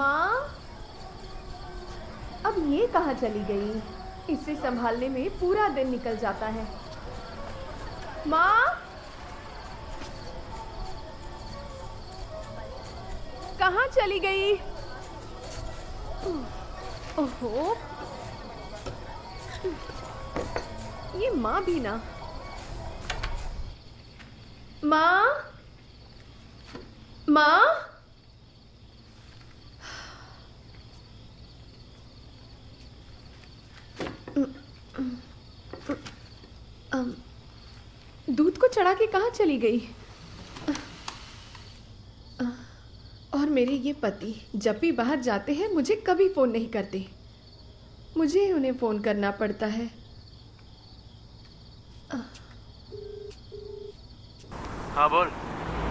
माँ, अब ये कहाँ चली गई? इसे संभालने में पूरा दिन निकल जाता है। माँ, कहाँ चली गई? ओहो, ये माँ भी ना। माँ, माँ, दूध को चढ़ा के कहाँ चली गई? और मेरे ये पति जब भी बाहर जाते हैं मुझे कभी फोन नहीं करते, मुझे उन्हें फोन करना पड़ता है। हाँ बोल।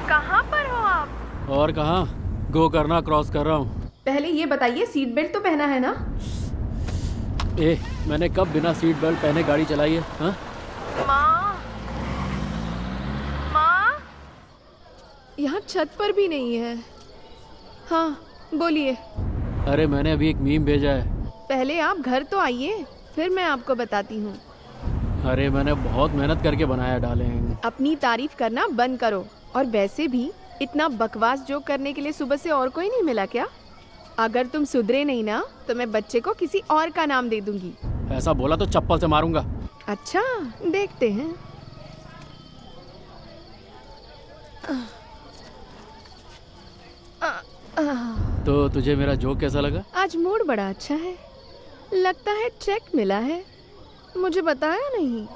कहाँ पर हो आप? और कहाँ, गो करना क्रॉस कर रहा हूँ। पहले ये बताइए, सीट बेल्ट तो पहना है ना? मैंने कब बिना सीट बेल्ट पहने गाड़ी चलाई है? हाँ? माँ, माँ, यहाँ छत पर भी नहीं है। हाँ बोलिए। अरे मैंने अभी एक मीम भेजा है। पहले आप घर तो आइए, फिर मैं आपको बताती हूँ। अरे मैंने बहुत मेहनत करके बनाया डाले हैं। अपनी तारीफ करना बंद करो। और वैसे भी इतना बकवास जोक करने के लिए सुबह से और कोई नहीं मिला क्या? अगर तुम सुधरे नहीं ना तो मैं बच्चे को किसी और का नाम दे दूंगी। ऐसा बोला तो चप्पल से मारूंगा। अच्छा, देखते हैं। तो तुझे मेरा जोक कैसा लगा? आज मूड बड़ा अच्छा है, लगता है चेक मिला है। मुझे बताया नहीं।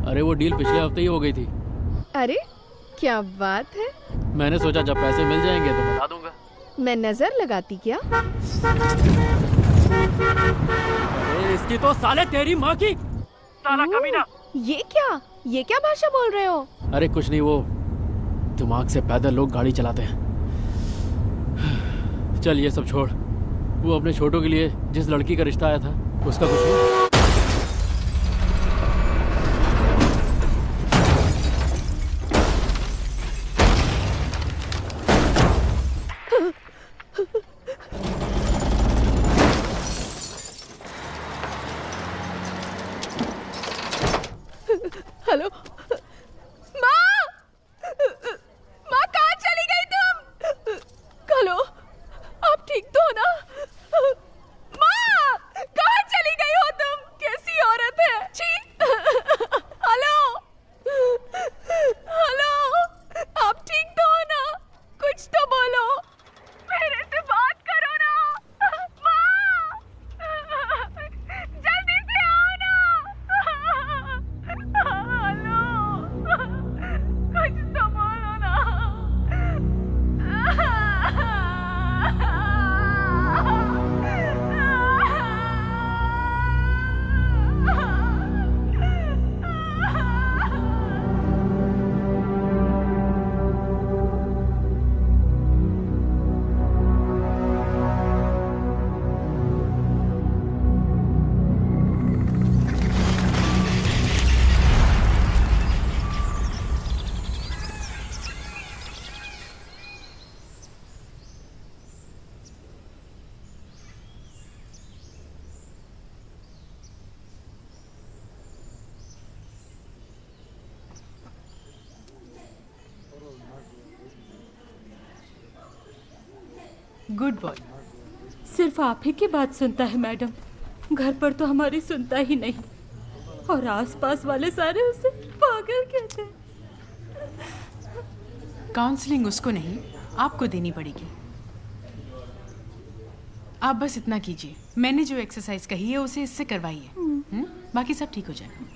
अरे वो डील पिछले हफ्ते ही हो गई थी। अरे क्या बात है। मैंने सोचा जब पैसे मिल जाएंगे तो बता दूंगा। मैं नजर लगाती क्या? अरे इसकी तो साले तेरी माँ की, साला कमीना। ये क्या भाषा बोल रहे हो? अरे कुछ नहीं, वो दिमाग से पैदल लोग गाड़ी चलाते हैं। चल ये सब छोड़, वो अपने छोटों के लिए जिस लड़की का रिश्ता आया था उसका कुछ हुआ? हेलो माँ, माँ कहाँ चली गई तुम? हेलो, आप ठीक तो हो ना? माँ, कहाँ चली गई हो तुम? कैसी औरत है, छी। हेलो, हेलो, आप ठीक तो हो ना? कुछ तो बोलो, मेरे से बात करो ना। माँ, जल्दी से आओ ना। हेलो, कुछ तो बोलो ना। Good boy. सिर्फ आप ही की बात सुनता है मैडम, घर पर तो हमारी सुनता ही नहीं, और आसपास वाले सारे उसे पागल कहते हैं। काउंसलिंग उसको नहीं, आपको देनी पड़ेगी। आप बस इतना कीजिए, मैंने जो एक्सरसाइज कही है उसे इससे करवाइए। बाकी सब ठीक हो जाएगा।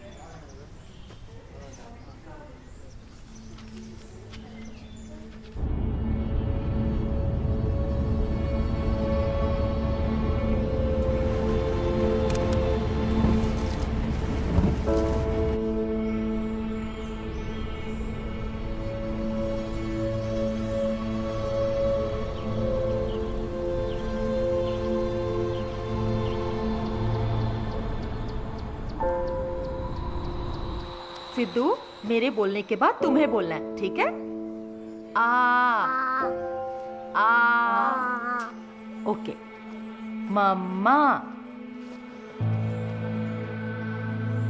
सिद्धू, मेरे बोलने के बाद तुम्हें बोलना है, ठीक है? आ आ ओके। मम्मा।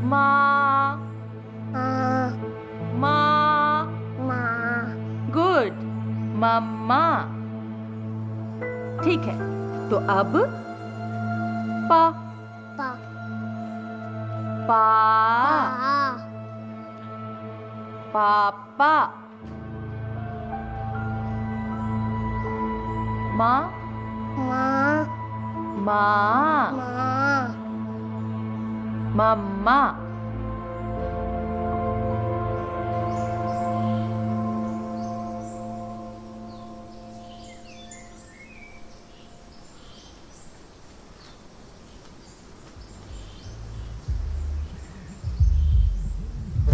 माँ। माँ। गुड। मम्मा। ठीक है, तो अब पा। पा। पा। पा। पापा। माँ। माँ। माँ। माँ। मम्मा।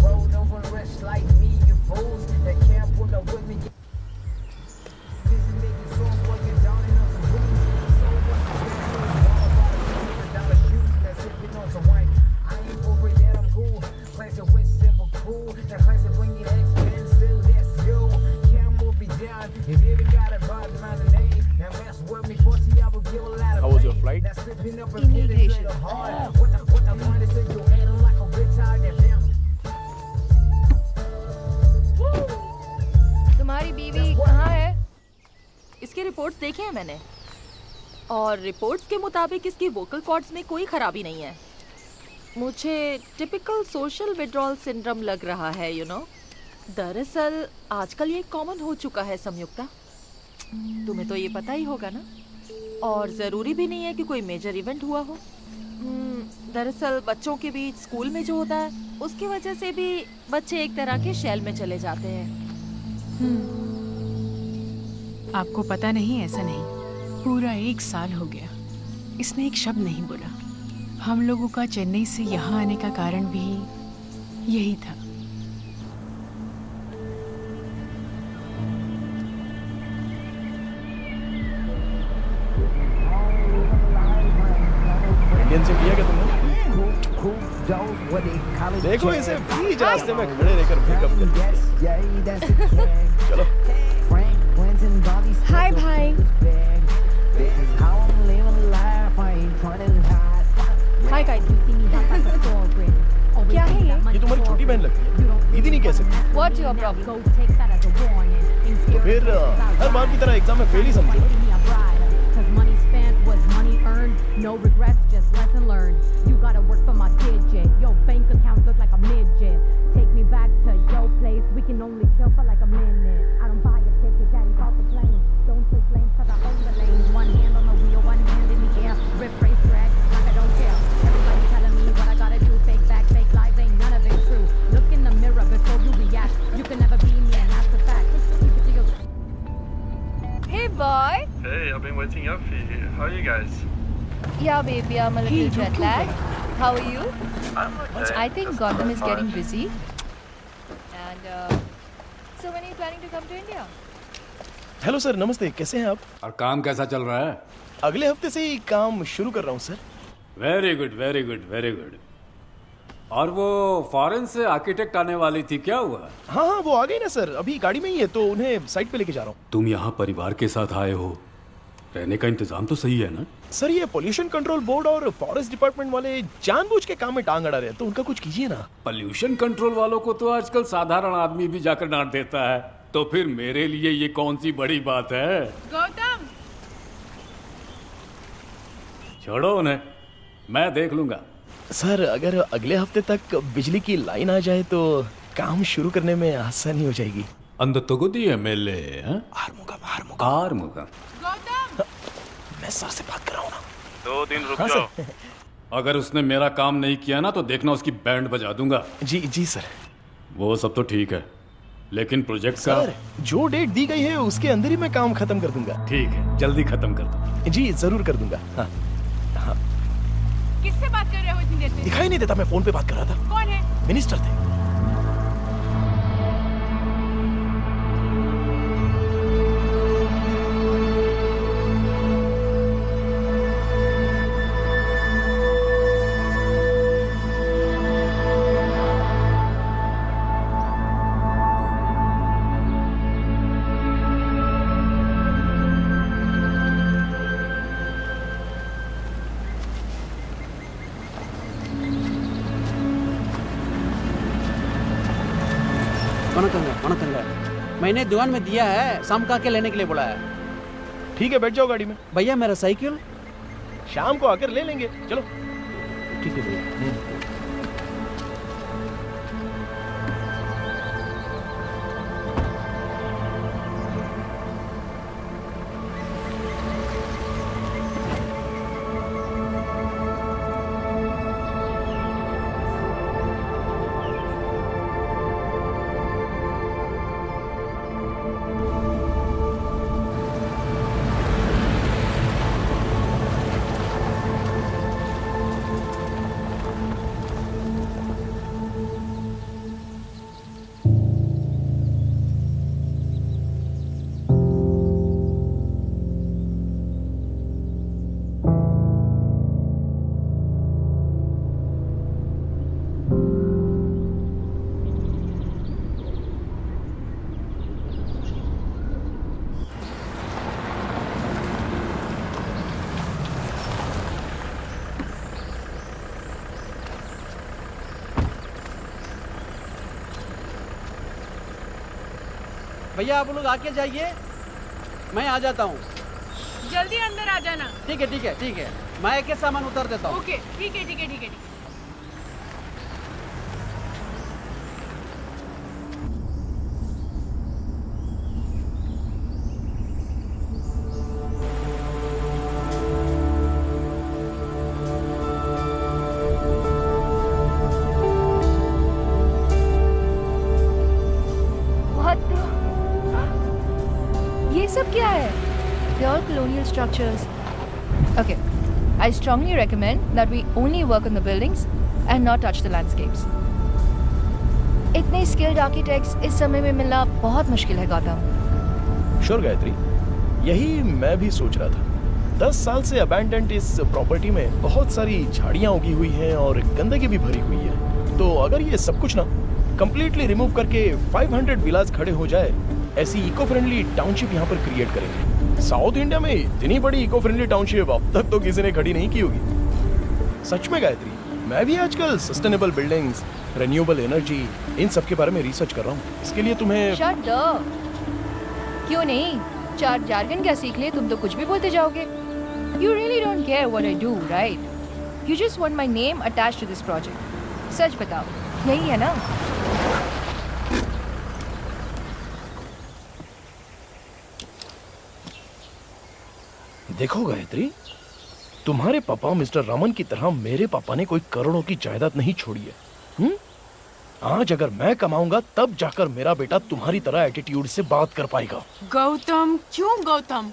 Rolled over and rest like me, you fools that can't pull up with me. Busy making songs while you're downing on some booze. So what's the difference? All about $100 shoes that's sipping on some wine. I ain't worried that I'm cool. Classic with simple cool. That classic when you're expensive, that's you. Can't move me down if you even got a bad man name. Now mess with me, pussy, I will give a lot of How was your pain. flight? That's slipping up and getting a little hard. What the point is that you're acting like a retired FM. तुम्हारी बीवी कहाँ है? इसके reports देखे हैं मैंने, और reports के मुताबिक इसकी वोकल कॉर्ड्स में कोई खराबी नहीं है। मुझे टिपिकल सोशल विड्रॉल सिंड्रोम लग रहा है, यू नो। दरअसल आजकल ये कॉमन हो चुका है संयुक्ता, तुम्हें तो ये पता ही होगा ना। और ज़रूरी भी नहीं है कि कोई मेजर इवेंट हुआ हो। दरअसल बच्चों के बीच स्कूल में जो होता है उसकी वजह से भी बच्चे एक तरह के शेल में चले जाते हैं। आपको पता नहीं, ऐसा नहीं। पूरा 1 साल हो गया, इसने एक शब्द नहीं बोला। हम लोगों का चेन्नई से यहाँ आने का कारण भी यही था। इंडियन सिम लिया क्या तुमने? देखो इसे बीच रास्ते में खड़े रहकर पिकअप कर। चलो। हाय भाई। Hi guys. क्या है ये तुम्हारी छोटी बहन लगती है, दीदी नहीं कह सकती। What's your problem? तो फिर हर बार की तरह एग्जाम में फेल ही समझो ना। Money spent was money earned. No regrets, just lesson learned. You gotta work for my digit. Your bank account look like a midget. Take me back to your place. We can only chill for like a minute. I don't buy a ticket, daddy's off the plane. Don't switch lanes 'cause I own the lanes. One hand on the wheel, one hand in the air. Rip race track, like I don't care. Everybody telling me what I gotta do. Fake back, fake lies, ain't none of it true. Look in the mirror before you react. You can never be me, and that's a fact. Keep it to your. Hey boy. Hey, I've been waiting up for you. How are you guys? Yeah, baby, I'm a little jet lagged. How are you? I'm okay. I think Just Gautam is fine. getting busy. And so when are you planning to come to India? Hello sir, नमस्ते, कैसे हैं आप? और काम कैसा चल रहा है? अगले हफ्ते से ही काम शुरू कर रहा हूँ sir. Very good, very good, very good. और वो फॉरेन से आर्किटेक्ट आने वाली थी, क्या हुआ? हाँ हाँ, वो आ गई ना सर, अभी गाड़ी में ही है, तो उन्हें साइट पे लेके जा रहा हूँ। तुम यहाँ परिवार के साथ आए हो, रहने का इंतजाम तो सही है ना? सर ये पोल्यूशन कंट्रोल बोर्ड और फॉरेस्ट डिपार्टमेंट वाले जानबूझ के काम में टांग अड़ा रहे हैं, तो उनका कुछ कीजिए ना। पोल्यूशन कंट्रोल वालों को तो आजकल साधारण आदमी भी जाकर डांट देता है, तो फिर मेरे लिए ये कौन सी बड़ी बात है? गौतम, छोड़ो उन्हें, मैं देख लूंगा। सर अगर अगले हफ्ते तक बिजली की लाइन आ जाए तो काम शुरू करने में आसानी हो जाएगी। अंद तगुदी एमएलए आरमुगम। मैं सर से बात कर रहा हूँ ना। 2 दिन रुक जाओ। अगर उसने मेरा काम नहीं किया ना तो देखना उसकी बैंड बजा दूंगा। जी जी सर। वो सब तो ठीक है, लेकिन प्रोजेक्ट का सर जो डेट दी गई है उसके अंदर ही मैं काम खत्म कर दूंगा। ठीक है, जल्दी खत्म कर दो। जी जरूर कर दूंगा। हाँ हाँ। किससे बात कर रहे हो इतनी देर से? दिखाई नहीं देता, मैं फोन पे बात कर रहा था। कौन है? मिनिस्टर थे। वणकंगा मैंने दुकान में दिया है, शाम का आके लेने के लिए बोला है। ठीक है, बैठ जाओ गाड़ी में। भैया मेरा साइकिल शाम को आकर ले लेंगे, चलो। ठीक है भैया। भैया आप लोग आके जाइए, मैं आ जाता हूँ। जल्दी अंदर आ जाना। ठीक है ठीक है ठीक है, मैं एक सामान उतार देता हूँ। ओके, ठीक है ठीक है ठीक है। ये सब क्या है? They're all colonial structures. Okay, I strongly recommend that we only work on the buildings and not touch the landscapes. इतने skilled architects इस समय में मिलना बहुत मुश्किल है गौतम। श्योर गायत्री, यही मैं भी सोच रहा था। 10 साल से अबैंडन्ड इस प्रॉपर्टी में बहुत सारी झाड़ियाँ उगी हुई हैं और गंदगी भी भरी हुई है। तो अगर ये सब कुछ ना कंप्लीटली रिमूव करके 500 विलास खड़े हो जाए, ऐसी इको फ्रेंडली टाउनशिप यहाँ पर क्रिएट करेंगे। साउथ इंडिया में इतनी बड़ी इको फ्रेंडली टाउनशिप अब तक तो किसी ने खड़ी नहीं की होगी। सच में गायत्री, मैं भी आजकल सस्टेनेबल बिल्डिंग्स, रिन्यूएबल एनर्जी, इन सब के बारे में रिसर्च कर रहा हूँ। इसके लिए तुम्हें शट अप। क्यों नहीं? 4 जार्गन क्या सीख ले, तुम तो कुछ भी बोलते जाओगे। You really don't care what I do, right? You just want my name attached to this project. सच बताओ, यही है ना? देखो गायत्री, तुम्हारे पापा मिस्टर रामन की तरह मेरे पापा ने कोई करोड़ों की जायदाद नहीं छोड़ी है। आज अगर मैं कमाऊंगा तब जाकर मेरा बेटा तुम्हारी तरह एटीट्यूड से बात कर पाएगा। गौतम, क्यों गौतम?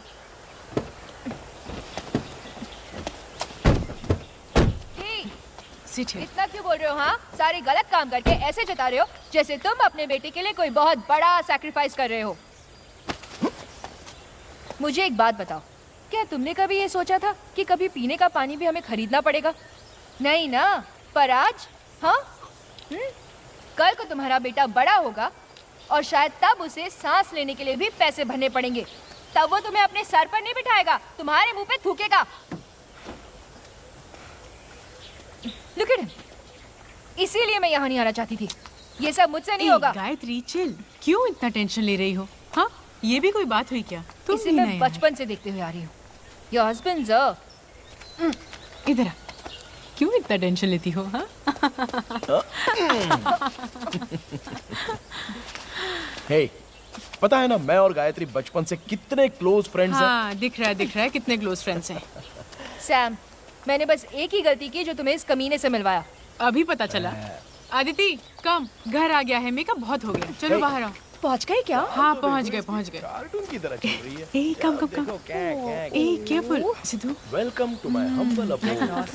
इतना क्यों बोल रहे हो? हाँ, सारे गलत काम करके ऐसे जता रहे हो जैसे तुम अपने बेटे के लिए कोई बहुत बड़ा सैक्रिफाइस कर रहे हो। मुझे एक बात बताओ, क्या तुमने कभी ये सोचा था कि कभी पीने का पानी भी हमें खरीदना पड़ेगा? नहीं ना? पर आज हाँ, कल को तुम्हारा बेटा बड़ा होगा और शायद तब उसे सांस लेने के लिए भी पैसे भरने पड़ेंगे। तब वो तुम्हें अपने सर पर नहीं बिठाएगा, तुम्हारे मुंह पे थूकेगा। Look at him. इसीलिए मैं यहाँ नहीं आना चाहती थी। ये सब मुझसे नहीं होगा। गायत्री चिल, क्यों इतना टेंशन ले रही हो? हाँ, ये भी कोई बात हुई क्या? तुम इसे मैं बचपन से देखते हुए आ रही हूँ। Your husband's इधर आ। क्यों इतना टेंशन लेती हो? हाँ? हे, पता है ना मैं और गायत्री बचपन से कितने क्लोज फ्रेंड्स हैं। हाँ, दिख रहा है कितने क्लोज फ्रेंड्स हैं। सैम, मैंने बस एक ही गलती की जो तुम्हें इस कमीने से मिलवाया। अभी पता चला। आदिति, कम, घर आ गया है, मेकअप बहुत हो गया। चलो बाहर आओ। पहुंच गए क्या? हाँ, पहुंच गए। कार्टून की तरह चल रही है। ए, कम। ए, careful, Sidhu. Welcome to my humble abode.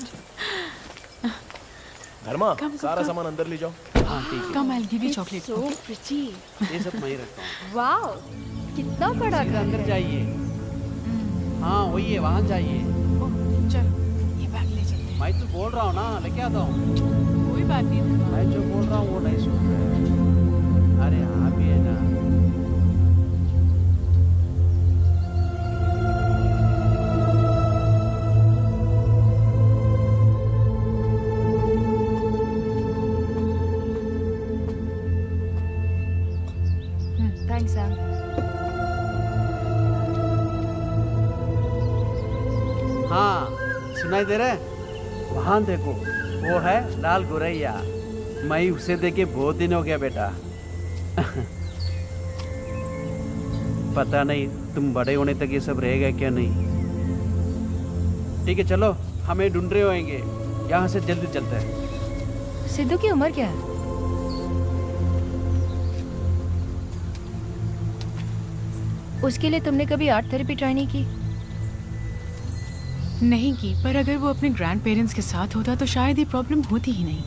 Dharma, सारा सामान अंदर ले जाओ। हाँ ठीक है। कम, I'll give you chocolate. So pretty. ये सब मैं ही रखता हूँ। वाओ, कितना बड़ा घर अंदर है। जाइए। हाँ वही है, वहाँ जाइए। चलो, ये बैग ले चलते हैं। मैं तो बोल रहा हूँ ना, लेके आता हूँ। कोई बात नहीं। मैं जो बोल रहा हूँ वो नहीं सुन रहे। अरे हाँ भी है ना। सुनाई दे रहा है? वहां देखो, वो है लाल गोरैया। मैं उसे देखे बहुत दिन हो गया बेटा। पता नहीं तुम बड़े होने तक ये सब रहेगा क्या नहीं। ठीक है चलो, हमें ढूंढ रहे होंगे, यहाँ से जल्दी चलते हैं। सिद्धू की उम्र क्या है? उसके लिए तुमने कभी आर्ट थेरेपी ट्राई नहीं की? नहीं की, पर अगर वो अपने ग्रैंड पेरेंट्स के साथ होता तो शायद ये प्रॉब्लम होती ही नहीं।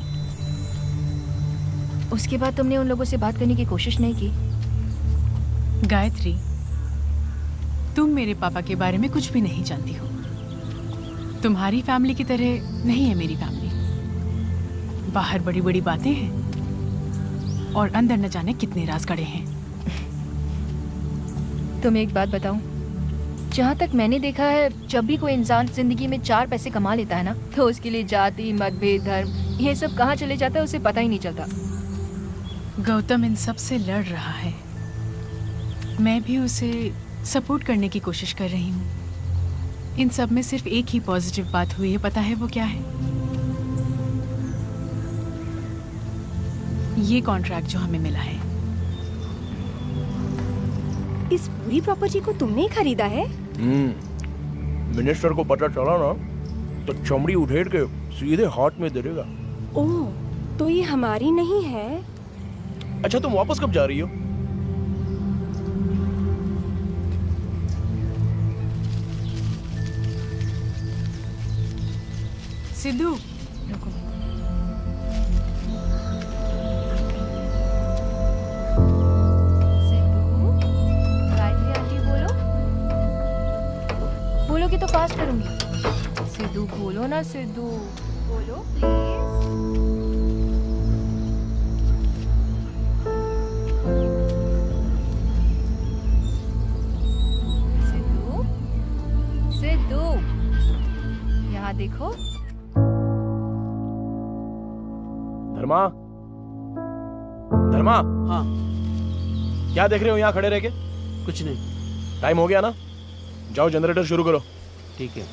उसके बाद तुमने उन लोगों से बात करने की कोशिश नहीं की? गायत्री, तुम मेरे पापा के बारे में कुछ भी नहीं जानती हो। तुम्हारी फैमिली की तरह नहीं है मेरी फैमिली। बाहर बड़ी बड़ी बातें हैं और अंदर न जाने कितने राज गड़े हैं। तुम्हें एक बात बताऊं, जहाँ तक मैंने देखा है, जब भी कोई इंसान जिंदगी में 4 पैसे कमा लेता है ना, तो उसके लिए जाति, मतभेद, धर्म, ये सब कहाँ चले जाता है उसे पता ही नहीं चलता। गौतम इन सब से लड़ रहा है, मैं भी उसे सपोर्ट करने की कोशिश कर रही हूँ। इन सब में सिर्फ एक ही पॉजिटिव बात हुई है, पता है वो क्या है? ये कॉन्ट्रैक्ट जो हमें मिला है। इस पूरी प्रॉपर्टी को तुमने ही खरीदा है? मिनिस्टर को पता चला ना तो चमड़ी उधेड़ के सीधे हाथ में दे देगा। ओह, तो ये हमारी नहीं है? अच्छा, तुम वापस कब जा रही हो? सिद्धू, बोलोगे तो फास्ट करूंगी। सिद्धू बोलो ना, सिद्धू बोलो प्लीज। सिद्धू, सिद्धू, यहाँ देखो। धर्मा, धर्मा। हाँ। क्या देख रहे हो यहाँ खड़े रह के? कुछ नहीं। टाइम हो गया ना, जाओ जनरेटर शुरू करो। ठीक है।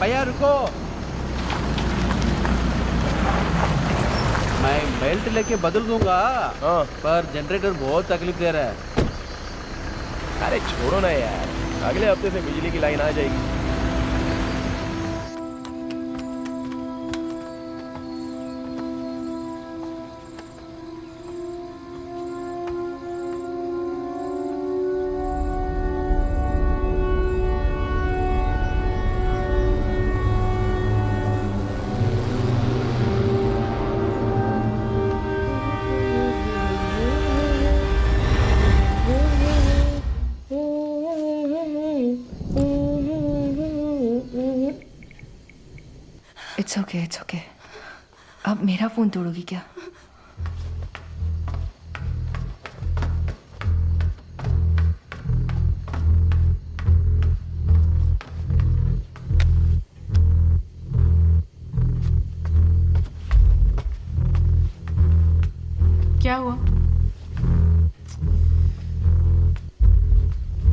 भैया रुको, मैं बेल्ट लेके बदल दूंगा। पर जनरेटर बहुत तकलीफ दे रहा है। अरे छोड़ो ना यार, अगले हफ्ते से बिजली की लाइन आ जाएगी। It's okay. अब मेरा फोन तोड़ोगी क्या? क्या हुआ?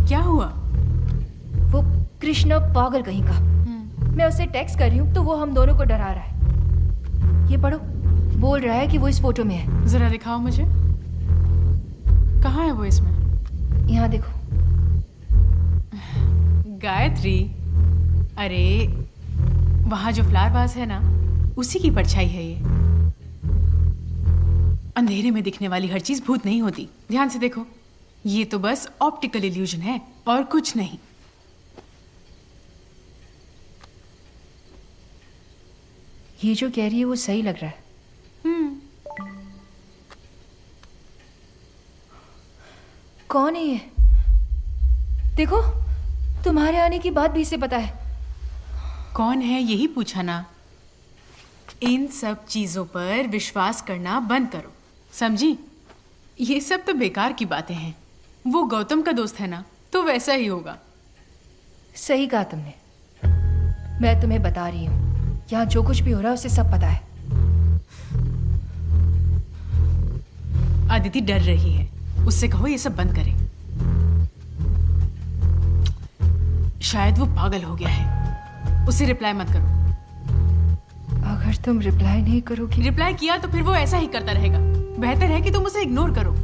क्या हुआ? वो कृष्णा पागल कहीं का। मैं उसे टेक्स्ट कर रही हूँ तो वो हम दोनों को डरा रहा है। ये पढ़ो, बोल रहा है कि वो इस फोटो में है। जरा दिखाओ मुझे, कहाँ है वो इसमें? यहाँ देखो। गायत्री, अरे वहाँ जो फ्लावर वास है ना, उसी की परछाई है ये। अंधेरे में दिखने वाली हर चीज भूत नहीं होती, ध्यान से देखो। ये तो बस ऑप्टिकल इल्यूजन है और कुछ नहीं। ये जो कह रही है वो सही लग रहा है। कौन है ये? देखो, तुम्हारे आने की बात भी इसे पता है। कौन है यही पूछा ना। इन सब चीजों पर विश्वास करना बंद करो, समझी? ये सब तो बेकार की बातें हैं। वो गौतम का दोस्त है ना, तो वैसा ही होगा। सही कहा तुमने। मैं तुम्हें बता रही हूँ, यहाँ जो कुछ भी हो रहा है उसे सब पता है। अदिति डर रही है, उससे कहो ये सब बंद करे। शायद वो पागल हो गया है। उसे रिप्लाई मत करो। अगर तुम रिप्लाई नहीं करोगी। रिप्लाई किया तो फिर वो ऐसा ही करता रहेगा। बेहतर है कि तुम उसे इग्नोर करो।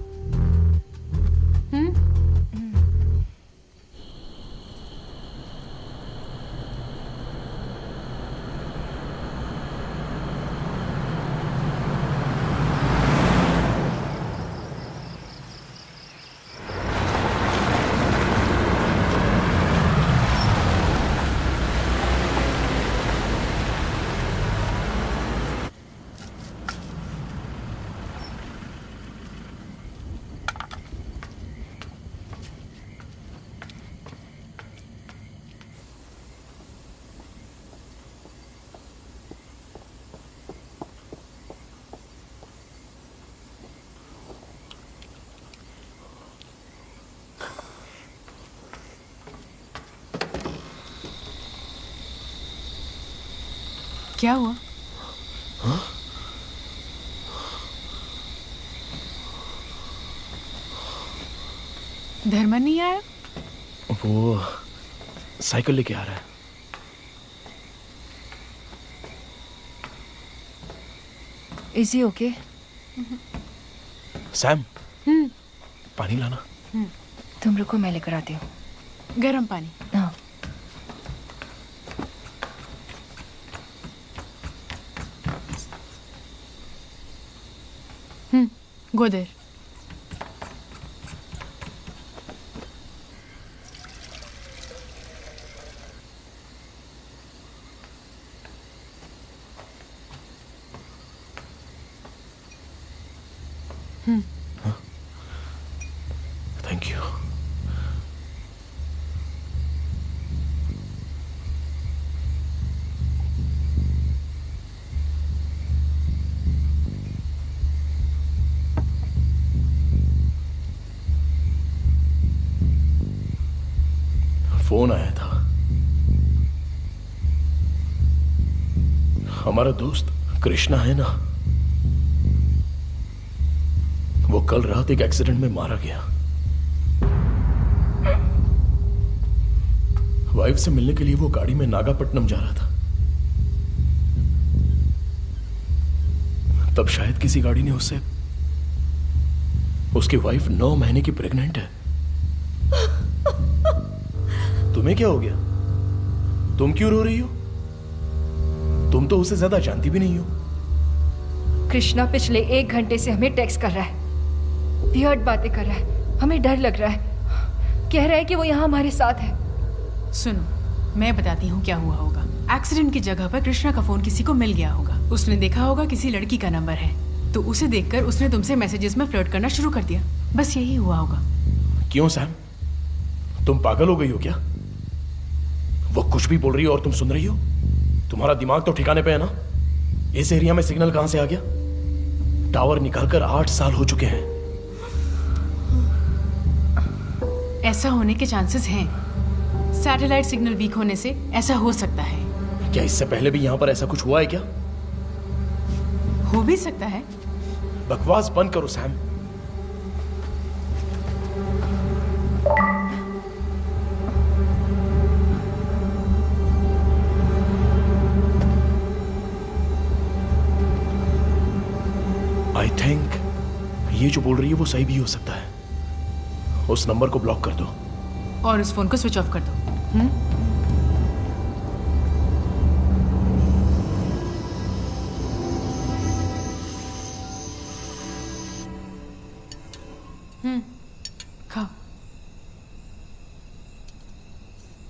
क्या हुआ? हाँ? धर्मन नहीं आया? वो साइकिल लेके आ रहा है। Is he okay? सैम, पानी लाना। तुम रुको, मैं लेकर आती हूँ। गर्म पानी। हाँ। Go there. Thank you. Phone आया था। हमारा दोस्त कृष्णा है ना, वो कल रात एक एक्सीडेंट में मारा गया। वाइफ से मिलने के लिए वो गाड़ी में नागापट्टनम जा रहा था। तब शायद किसी गाड़ी ने उससे, उसकी वाइफ 9 महीने की प्रेग्नेंट है। तुम्हें क्या हो गया? तुम क्यों रो रही हो? तुम तो उसे ज्यादा जानती भी नहीं हो। कृष्णा पिछले 1 घंटे से हमें टेक्स्ट कर रहा है, वियर्ड बातें कर रहा है, हमें डर लग रहा है। कह रहा है कि वो यहाँ हमारे साथ है। सुनो, मैं बताती हूँ क्या हुआ होगा। एक्सीडेंट की जगह पर कृष्णा का फोन किसी को मिल गया होगा। उसने देखा होगा किसी लड़की का नंबर है, तो उसे देखकर उसने तुमसे मैसेजेस में फ्लर्ट करना शुरू कर दिया। बस यही हुआ होगा। क्यों सैम, तुम पागल हो गई हो क्या? वो कुछ भी बोल रही हो और तुम सुन रही हो? तुम्हारा दिमाग तो ठिकाने पे है ना? इस एरिया में सिग्नल कहां से आ गया? टावर निकालकर 8 साल हो चुके हैं। ऐसा होने के चांसेस हैं। सैटेलाइट सिग्नल वीक होने से ऐसा हो सकता है। क्या इससे पहले भी यहां पर ऐसा कुछ हुआ है क्या? हो भी सकता है। बकवास बंद करो सैम। आई थिंक ये जो बोल रही है वो सही भी हो सकता है। उस नंबर को ब्लॉक कर दो और उस फोन को स्विच ऑफ कर दो। खाओ।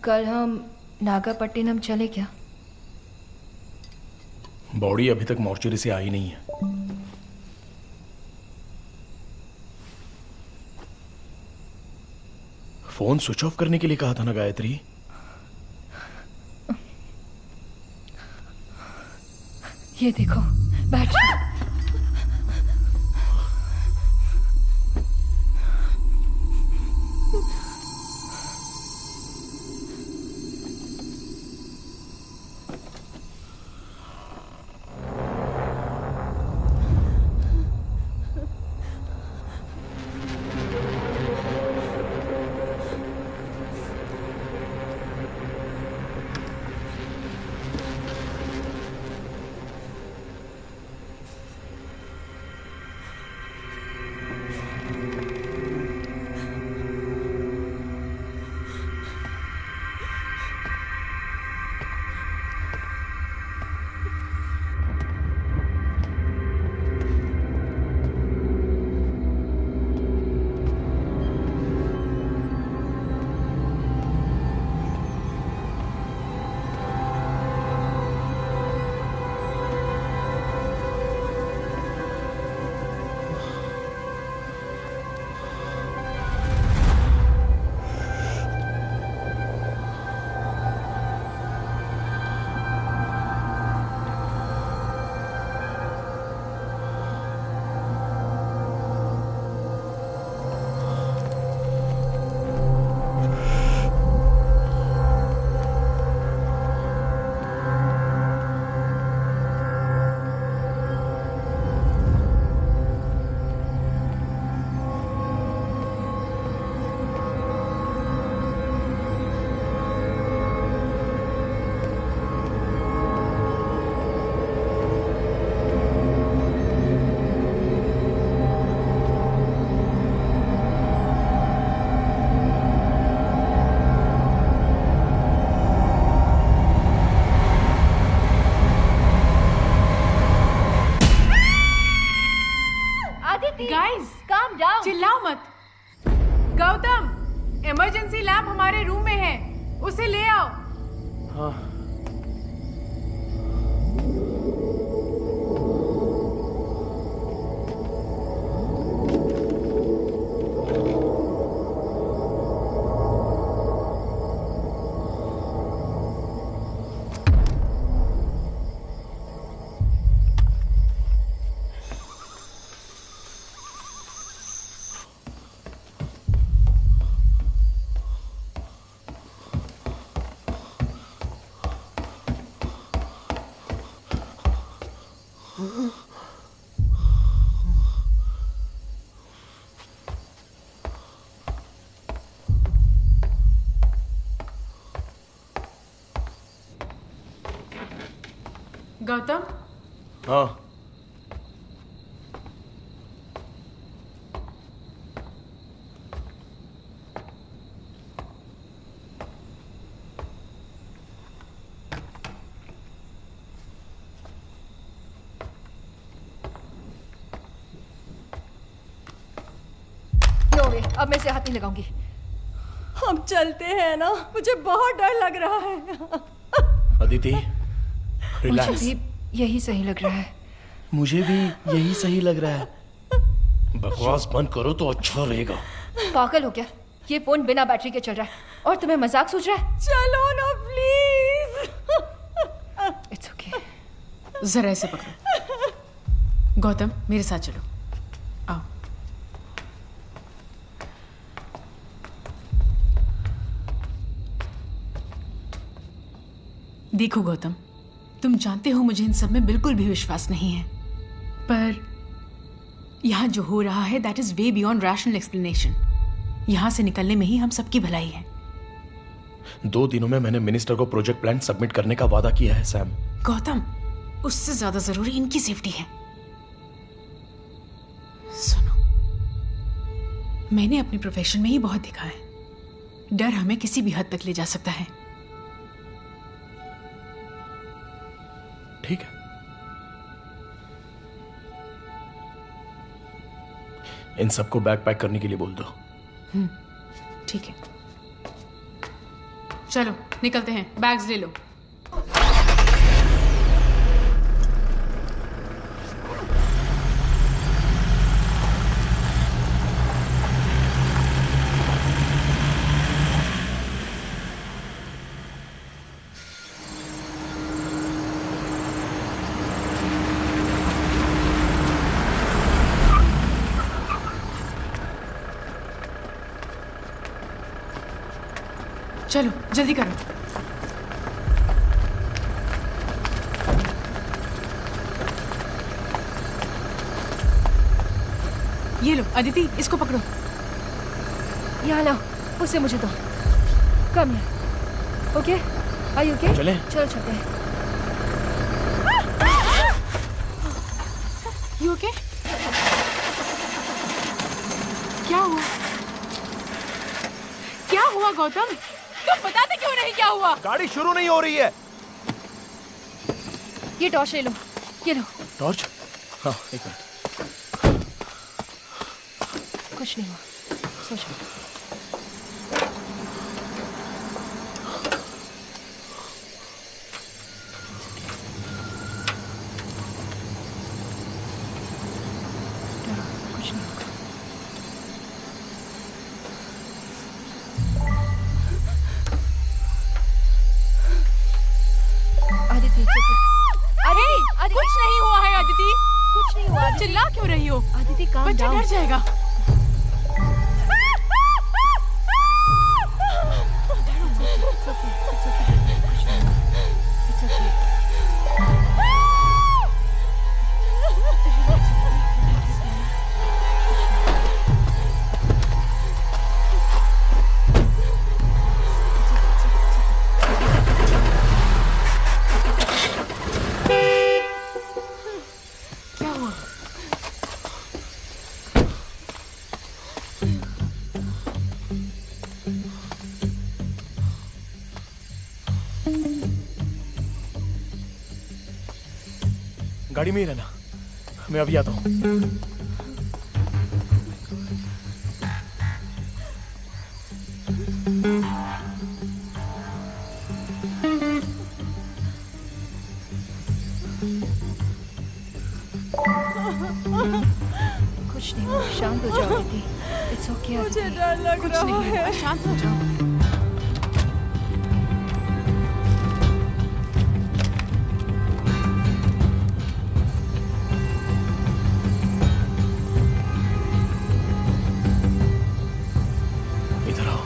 कल हम नागापट्टिनम चले क्या? बॉडी अभी तक मॉर्चरी से आई नहीं है। फोन स्विच ऑफ करने के लिए कहा था ना गायत्री? ये देखो बैटरी। गाइस काम डाउन, चिल्लाओ मत। गौतम, इमरजेंसी लैंप हमारे रूम में है, उसे ले आओ। हाँ। गौतम। हाँ। नो वे, अब मैं इसे हाथ नहीं लगाऊंगी। हम चलते हैं ना, मुझे बहुत डर लग रहा है। अदिति, रिलैक्स। मुझे भी यही सही लग रहा है। मुझे भी यही सही लग रहा है। बकवास बंद करो तो अच्छा रहेगा। पागल हो क्या? ये फोन बिना बैटरी के चल रहा है और तुम्हें मजाक सूझ रहा है? चलो ना प्लीज। It's okay. जरा इसे पकड़ो। गौतम, मेरे साथ चलो, आओ। देखो गौतम, तुम जानते हो मुझे इन सब में बिल्कुल भी विश्वास नहीं है, पर यहां जो हो रहा है that is way beyond rational explanation. यहां से निकलने में ही हम सबकी भलाई है। 2 दिनों में मैंने मिनिस्टर को प्रोजेक्ट प्लान सबमिट करने का वादा किया है सैम। गौतम, उससे ज्यादा जरूरी इनकी सेफ्टी है। सुनो, मैंने अपने प्रोफेशन में ही बहुत देखा है, डर हमें किसी भी हद तक ले जा सकता है। ठीक है, इन सबको बैग पैक करने के लिए बोल दो। ठीक है, चलो निकलते हैं, बैग्स ले लो। चलो जल्दी करो। ये लो अदिति, इसको पकड़ो। यहाँ लाओ, उसे मुझे दो। कम है। Okay, are you okay? चलें? चलो चलते हैं। You okay? क्या हुआ? क्या हुआ गौतम? तुम बताते क्यों नहीं क्या हुआ? गाड़ी शुरू नहीं हो रही है। ये टॉर्च ले लो, ये लो। टॉर्च? हाँ, एक मिनट। कुछ नहीं हुआ, सोचो। कुछ नहीं होगा। आदिति, अरे कुछ नहीं हुआ है आदिति। कुछ नहीं हुआ। चिल्ला क्यों रही हो? आदिति काम बच्चा डर जाएगा। क्या हुआ? गाड़ी में ही रहना, मैं अभी आता हूँ। कुछ नहीं हुआ, शांत हो जाओ आदिति। It's okay. मुझे डर लग कुछ रहा नहीं है। हुआ, शांत हो जाओ। इधर आओ।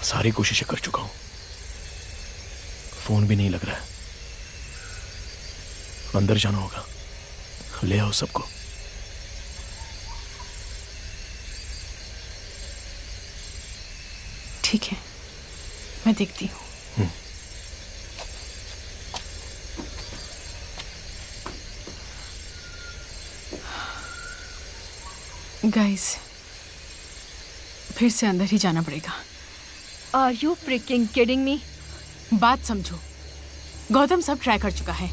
सारी कोशिशें कर चुका हूं, फोन भी नहीं लग रहा है। अंदर जाना होगा, ले आओ सबको। ठीक है, मैं देखती हूँ। गाइस, फिर से अंदर ही जाना पड़ेगा। Are you freaking kidding me? बात समझो, गौतम सब ट्राई कर चुका है।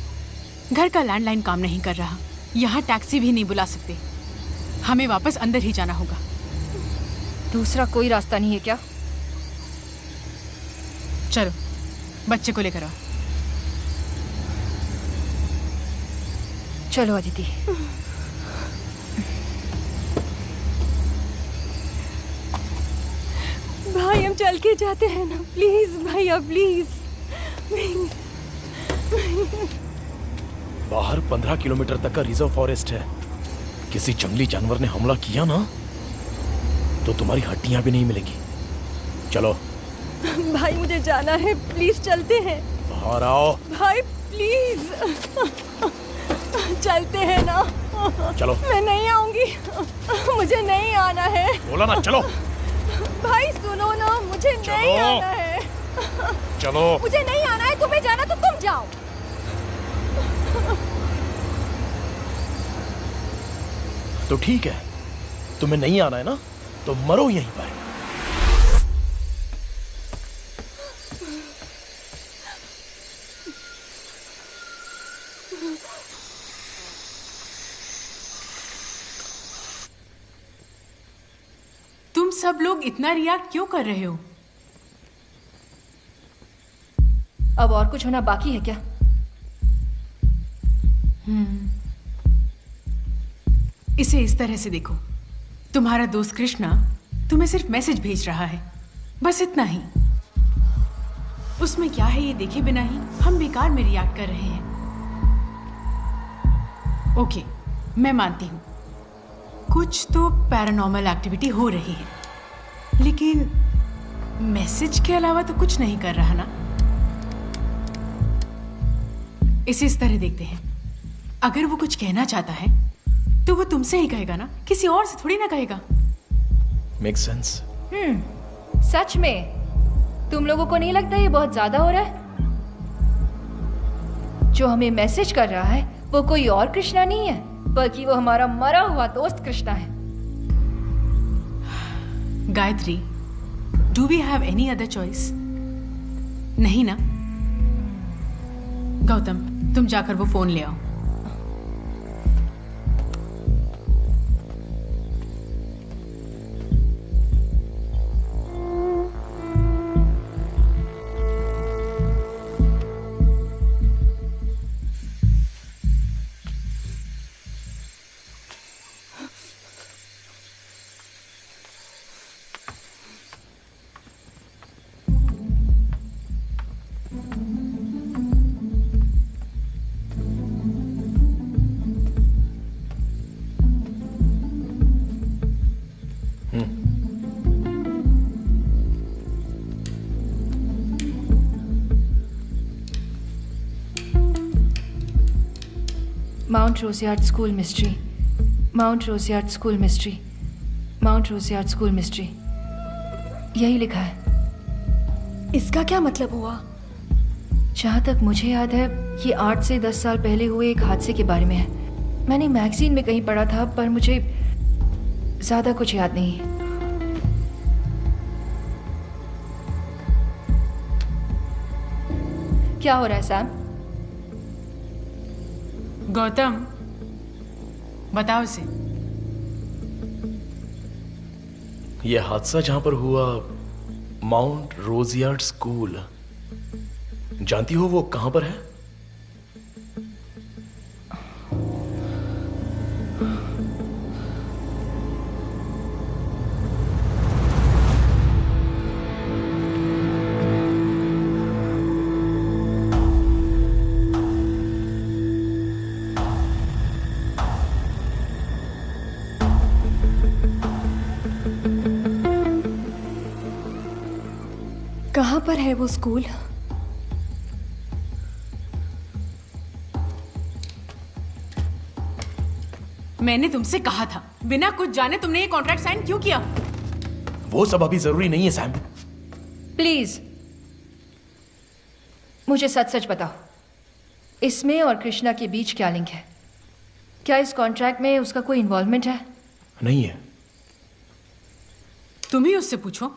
घर का लैंडलाइन काम नहीं कर रहा, यहाँ टैक्सी भी नहीं बुला सकते। हमें वापस अंदर ही जाना होगा। दूसरा कोई रास्ता नहीं है क्या? चलो, बच्चे को लेकर आओ। चलो अदिति। भाई हम चल के जाते हैं ना, प्लीज भैया, प्लीज। बाहर 15 किलोमीटर तक का रिजर्व फॉरेस्ट है। किसी जंगली जानवर ने हमला किया ना तो तुम्हारी हड्डियां भी नहीं मिलेंगी। चलो भाई मुझे जाना है, प्लीज चलते हैं। बाहर आओ। भाई प्लीज चलते हैं ना। चलो। मैं नहीं आऊंगी, मुझे नहीं आना है। बोला ना चलो। भाई सुनो ना, मुझे नहीं आना है। चलो। मुझे नहीं आना है, तुम्हें जाना तो तुम जाओ। तो ठीक है, तुम्हें नहीं आना है ना, तो मरो यहीं पर। तुम सब लोग इतना रिएक्ट क्यों कर रहे हो? अब और कुछ होना बाकी है क्या? इसे इस तरह से देखो, तुम्हारा दोस्त कृष्णा तुम्हें सिर्फ मैसेज भेज रहा है, बस इतना ही। उसमें क्या है ये देखे बिना ही हम बेकार में रिएक्ट कर रहे हैं। ओके, मैं मानती हूँ कुछ तो पैरानॉर्मल एक्टिविटी हो रही है, लेकिन मैसेज के अलावा तो कुछ नहीं कर रहा ना। इसे इस तरह देखते हैं, अगर वो कुछ कहना चाहता है तो वो तुमसे ही कहेगा ना, किसी और से थोड़ी ना कहेगा। Make sense. सच में तुम लोगों को नहीं लगता ये बहुत ज्यादा हो रहा है? जो हमें मैसेज कर रहा है वो कोई और कृष्णा नहीं है, बल्कि वो हमारा मरा हुआ दोस्त कृष्णा है। Gayatri, do we have any other choice? नहीं ना? गौतम, तुम जाकर वो फोन ले आओ। Mount Rosyard school mystery, Mount Rosyard school mystery, Mount Rosyard school mystery, यही लिखा है। इसका क्या मतलब हुआ? जहाँ तक मुझे याद है ये 8 से 10 साल पहले हुए एक हादसे के बारे में है। मैंने मैगजीन में कहीं पढ़ा था, पर मुझे ज़्यादा कुछ याद नहीं है। क्या हो रहा है सैम? गौतम, बताओ इसे। यह हादसा जहां पर हुआ, माउंट रोज़ियार्ड स्कूल, जानती हो वो कहां पर है? कहाँ पर है वो स्कूल? मैंने तुमसे कहा था, बिना कुछ जाने तुमने ये कॉन्ट्रैक्ट साइन क्यों किया? वो सब अभी जरूरी नहीं है सैम। प्लीज मुझे सच सच बताओ, इसमें और कृष्णा के बीच क्या लिंक है? क्या इस कॉन्ट्रैक्ट में उसका कोई इन्वॉल्वमेंट है? नहीं है। तुम ही उससे पूछो।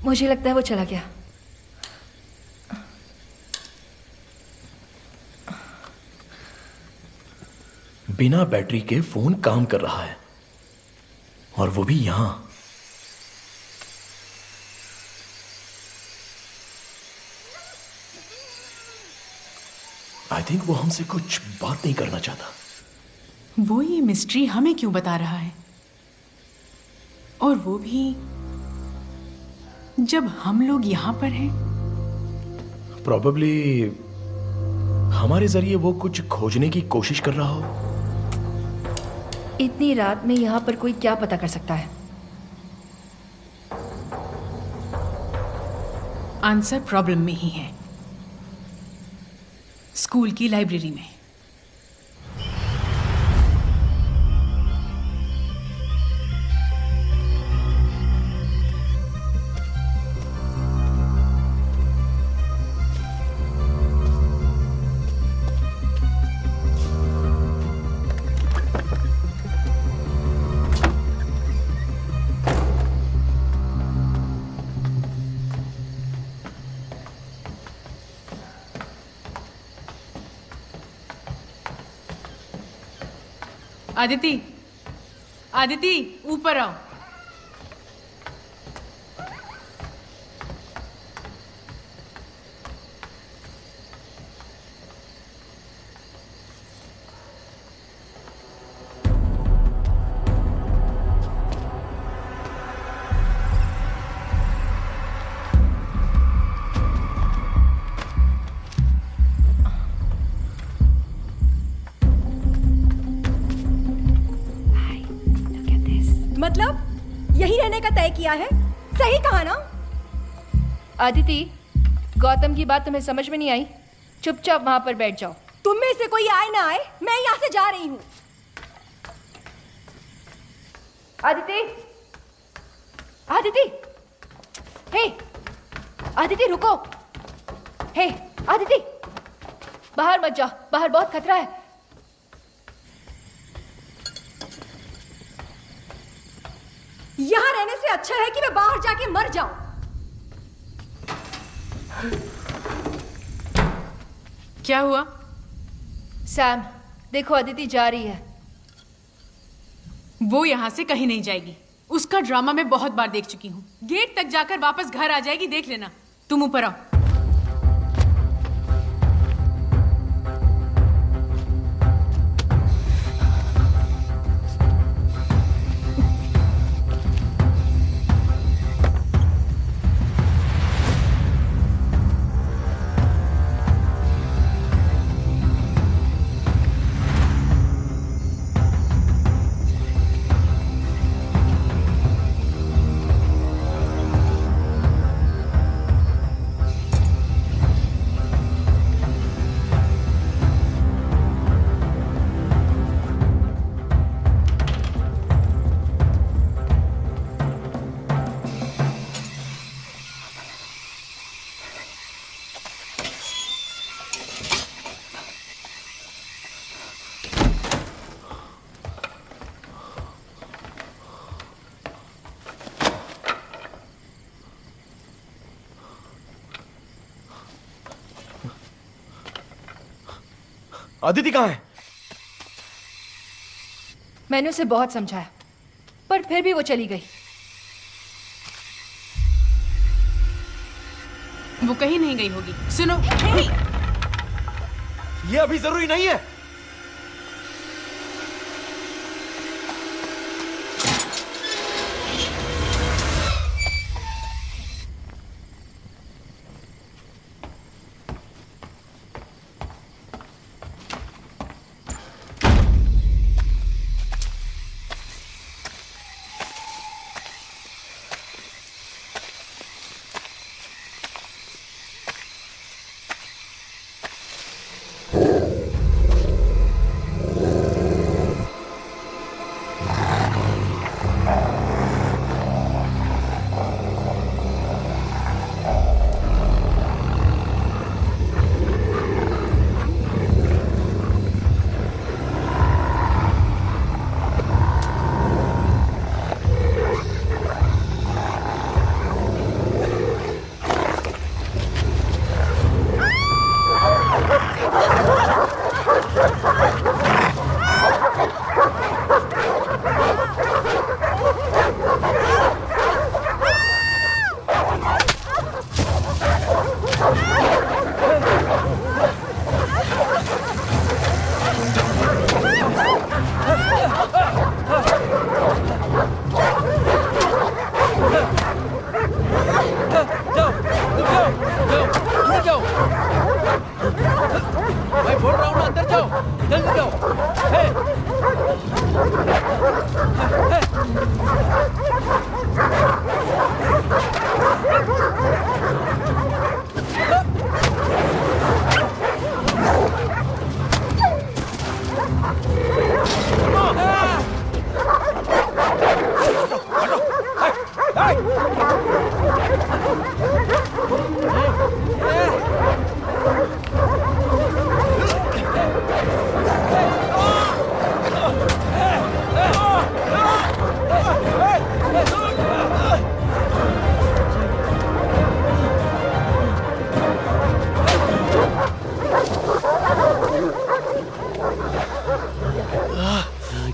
मुझे लगता है वो चला गया। बिना बैटरी के फोन काम कर रहा है, और वो भी यहां। आई थिंक वो हमसे कुछ बात नहीं करना चाहता। वो ये मिस्ट्री हमें क्यों बता रहा है? और वो भी जब हम लोग यहां पर हैं। प्रॉबेबली हमारे जरिए वो कुछ खोजने की कोशिश कर रहा हो। इतनी रात में यहां पर कोई क्या पता कर सकता है? आंसर प्रॉब्लम में ही है, स्कूल की लाइब्रेरी में। आदिति, आदिति ऊपर आओ। मतलब यही रहने का तय किया है? सही कहा ना? आदिति, गौतम की बात तुम्हें समझ में नहीं आई? चुपचाप वहां पर बैठ जाओ। तुम में से कोई आए ना आए, मैं यहाँ से जा रही हूँ। आदिति, आदिति, हे, आदिति रुको। हे, आदिति, बाहर मत जाओ, बाहर बहुत खतरा है। यहाँ रहने से अच्छा है कि मैं बाहर जाके मर जाऊं। क्या हुआ? सैम, देखो अदिति जा रही है। वो यहाँ से कहीं नहीं जाएगी। उसका ड्रामा मैं बहुत बार देख चुकी हूँ। गेट तक जाकर वापस घर आ जाएगी, देख लेना। तुम ऊपर आओ। आदिति कहाँ है? मैंने उसे बहुत समझाया, पर फिर भी वो चली गई। वो कहीं नहीं गई होगी। सुनो, ये अभी जरूरी नहीं है।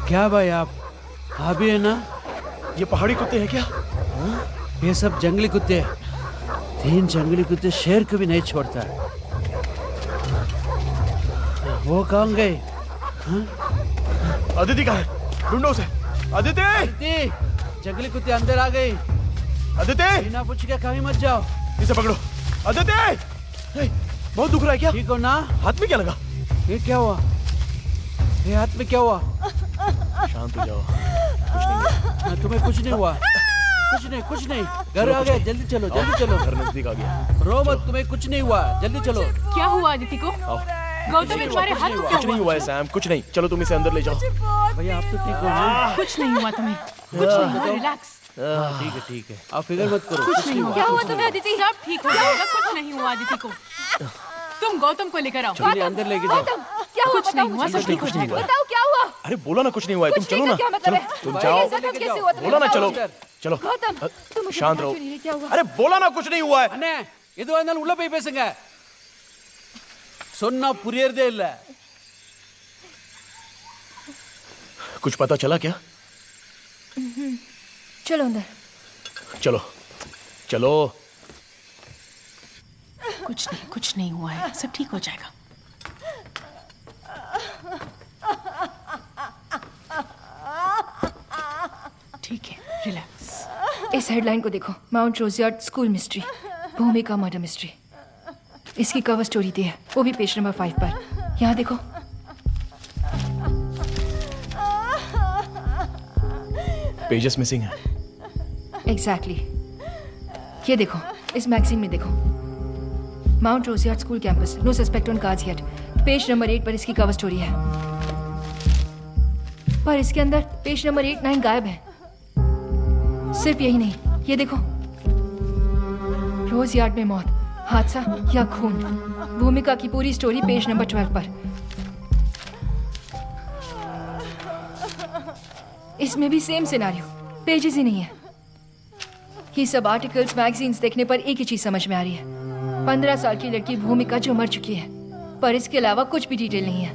क्या भाई आप भी है ना? ये पहाड़ी कुत्ते हैं क्या? ये सब जंगली कुत्ते हैं। 3 जंगली कुत्ते शेर को भी नहीं छोड़ता। वो कहाँ गए? अदिति कहाँ है? ढूंढो उसे। अदिति! जंगली कुत्ते अंदर आ गए। अदिति! बिना पूछ के कहीं मत जाओ। इसे पकड़ो। अदिति! बहुत दुख रहा है क्या? ठीक हो ना? हाथ में क्या लगा? ये क्या हुआ? ये हाथ में क्या हुआ? शांत हो जाओ। कुछ नहीं। तुम्हें कुछ नहीं हुआ? कुछ नहीं। घर आ गया, जल्दी चलो। घर नजदीक आ गया। रो मत, तुम्हें कुछ नहीं हुआ, जल्दी चलो। क्या हुआ अदिति को? गौतम ने तुम्हारे हाथ को कुछ नहीं हुआ है सैम, कुछ नहीं। चलो तुम इसे अंदर ले जाओ। भैया आप तो ठीक हो ना? कुछ नहीं हुआ तुम्हें, कुछ नहीं हुआ, रिलैक्स। ठीक है आप फिक्र मत करो। कुछ नहीं हुआ। क्या हुआ तुम्हें अदिति? सब ठीक हो जाएगा, कुछ नहीं हुआ अदिति को। तुम गौतम को लेकर आओ। चलिए अंदर लेके जाओ। क्या हुआ? कुछ नहीं हुआ, सब ठीक हो जाएगा। बताओ क्या हुआ? अरे बोला ना कुछ नहीं हुआ है। तुम चलो ना। क्या मतलब है? तुम जाओ। कैसे हुआ? बोला ना चलो। चलो गौतम तुम मुझे शांत बता रहो। क्यों नहीं रहे? क्या हुआ? अरे बोला ना कुछ नहीं हुआ है। அண்ணே இது வந்தாலும் உள்ள போய் பேசுங்க. சொன்னா புரியறதே இல்ல. कुछ पता चला क्या? चलो अंदर। चलो। कुछ नहीं हुआ है, सब ठीक हो जाएगा। ठीक है, रिलैक्स। इस हेडलाइन को देखो, Mount Rosyard school mystery, Bhumika murder mystery. इसकी कवर स्टोरी दी है, वो भी पेज नंबर 5 पर। यहाँ देखो। पेजेस मिसिंग है। एग्जैक्टली। ये देखो, इस मैगजीन में देखो, Mount Rosyard school campus, no suspect on cards yet. Page number 8 पर इसकी कवर स्टोरी है, पर इसके अंदर पेज नंबर 8, 9 गायब है। सिर्फ यही नहीं, ये देखो, रोज यार्ड में मौत, हादसा या खून। भूमिका की पूरी स्टोरी पेज नंबर 12 पर। इसमें भी सेम सिनेरियो, पेजेस ही नहीं है। ये सब आर्टिकल्स, मैगजीन्स देखने पर एक ही चीज समझ में आ रही है। 15 साल की लड़की भूमिका जो मर चुकी है, पर इसके अलावा कुछ भी डिटेल नहीं है।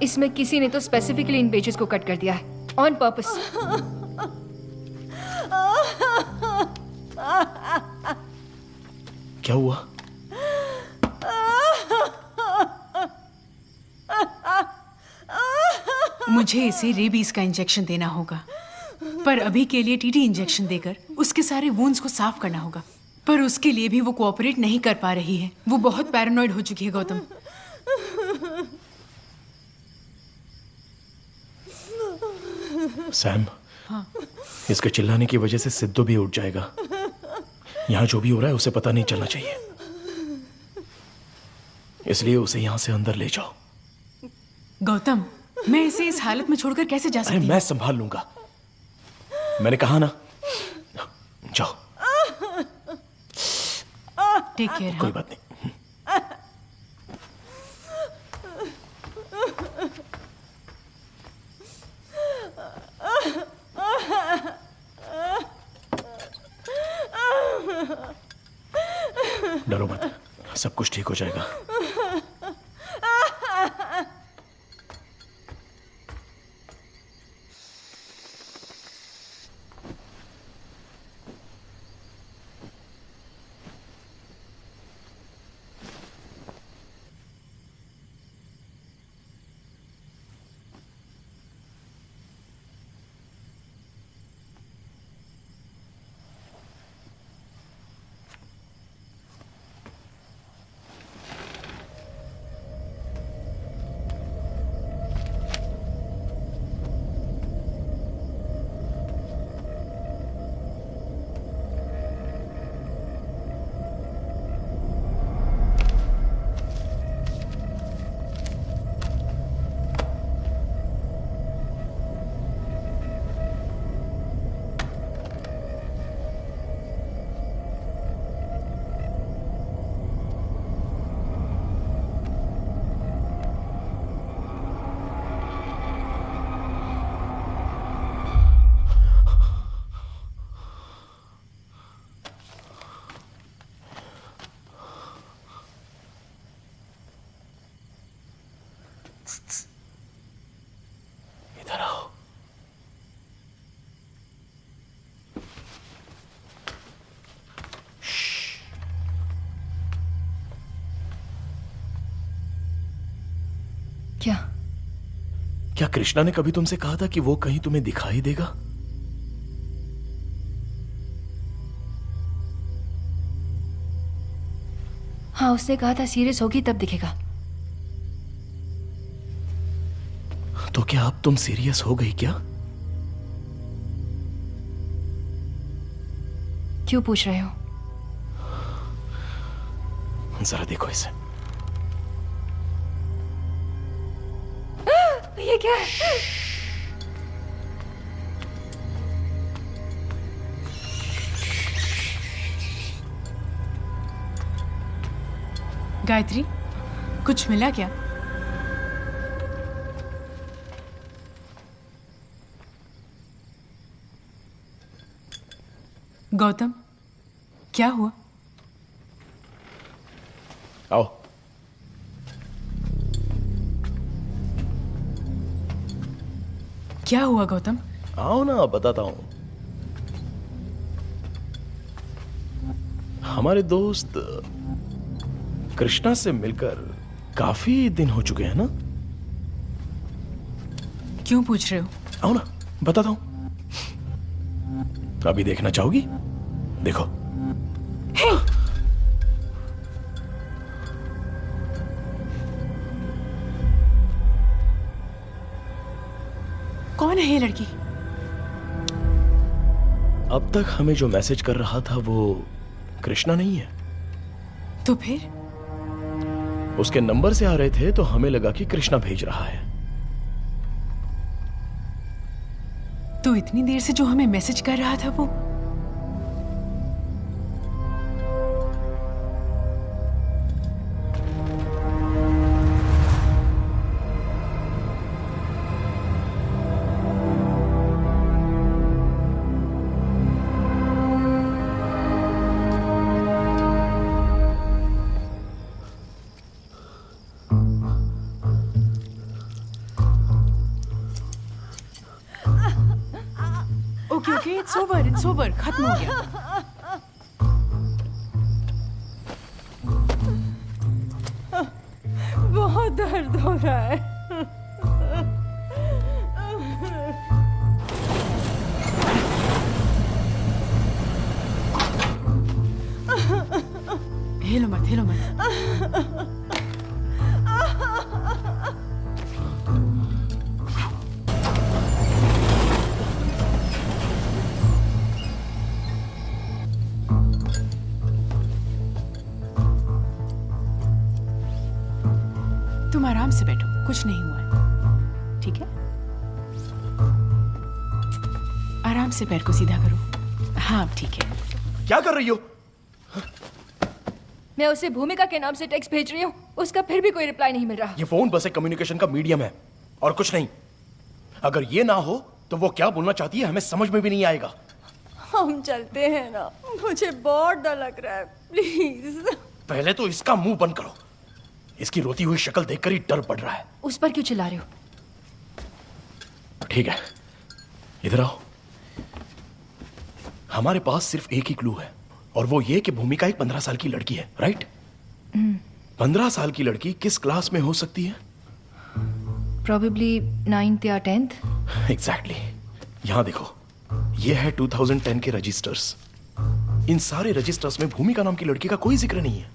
इसमें किसी ने तो स्पेसिफिकली इन पेजेस को कट कर दिया है, ऑन पर्पस। क्या हुआ? मुझे इसे रेबीज का इंजेक्शन देना होगा, पर अभी के लिए टीटी इंजेक्शन देकर उसके सारे वुंड्स को साफ करना होगा। पर उसके लिए भी वो कोऑपरेट नहीं कर पा रही है। वो बहुत पैरानॉइड हो चुकी है गौतम। सैम, हाँ। इसके चिल्लाने की वजह से सिद्धू भी उठ जाएगा। यहाँ जो भी हो रहा है उसे पता नहीं चलना चाहिए, इसलिए उसे यहाँ से अंदर ले जाओ। गौतम, मैं इसे इस हालत में छोड़कर कैसे जा सकती हूँ? मैं संभाल लूंगा, मैंने कहा ना। जाओ। Take care. कोई बात नहीं। डरो मत, सब कुछ ठीक हो जाएगा। क्या कृष्णा ने कभी तुमसे कहा था कि वो कहीं तुम्हें दिखाई देगा? हाँ, उसने कहा था सीरियस होगी तब दिखेगा। तो क्या अब तुम सीरियस हो गई क्या? क्यों पूछ रहे हो? जरा देखो इसे। ये क्या है? गायत्री, कुछ मिला क्या? गौतम, क्या हुआ? आओ। क्या हुआ गौतम? आओ ना, बताता हूं। हमारे दोस्त कृष्णा से मिलकर काफी दिन हो चुके हैं ना? क्यों पूछ रहे हो? आओ ना, बताता हूं। अभी देखना चाहोगी? देखो। हे! कौन है ये लड़की? अब तक हमें जो मैसेज कर रहा था वो कृष्णा नहीं है। तो फिर? उसके नंबर से आ रहे थे तो हमें लगा कि कृष्णा भेज रहा है। तो इतनी देर से जो हमें मैसेज कर रहा था वो? ओके, इट्स ओवर, खत्म हो गया। बहुत दर्द हो रहा है। हिलो मत। तुम आराम से बैठो, कुछ नहीं हुआ है, ठीक है? आराम से पैर को सीधा करो। हाँ, ठीक है। क्या कर रही हो? मैं उसे भूमिका के नाम से टेक्स्ट भेज रही हूँ, उसका फिर भी कोई रिप्लाई नहीं मिल रहा। ये फोन बस एक कम्युनिकेशन का मीडियम है और कुछ नहीं। अगर ये ना हो तो वो क्या बोलना चाहती है हमें समझ में भी नहीं आएगा। हम चलते हैं ना, मुझे बहुत डर लग रहा है, प्लीज। पहले तो इसका मुंह बंद करो। इसकी रोती हुई शक्ल देखकर ही डर पड़ रहा है। उस पर क्यों चिल्ला रहे हो? ठीक है, इधर आओ। हमारे पास सिर्फ एक ही क्लू है और वो ये कि भूमिका एक 15 साल की लड़की है, राइट? 15 साल की लड़की किस क्लास में हो सकती है? Probably 9th या 10th। एग्जैक्टली। यहां देखो, ये है 2010 के रजिस्टर्स। इन सारे रजिस्टर्स में भूमिका नाम की लड़की का कोई जिक्र नहीं है।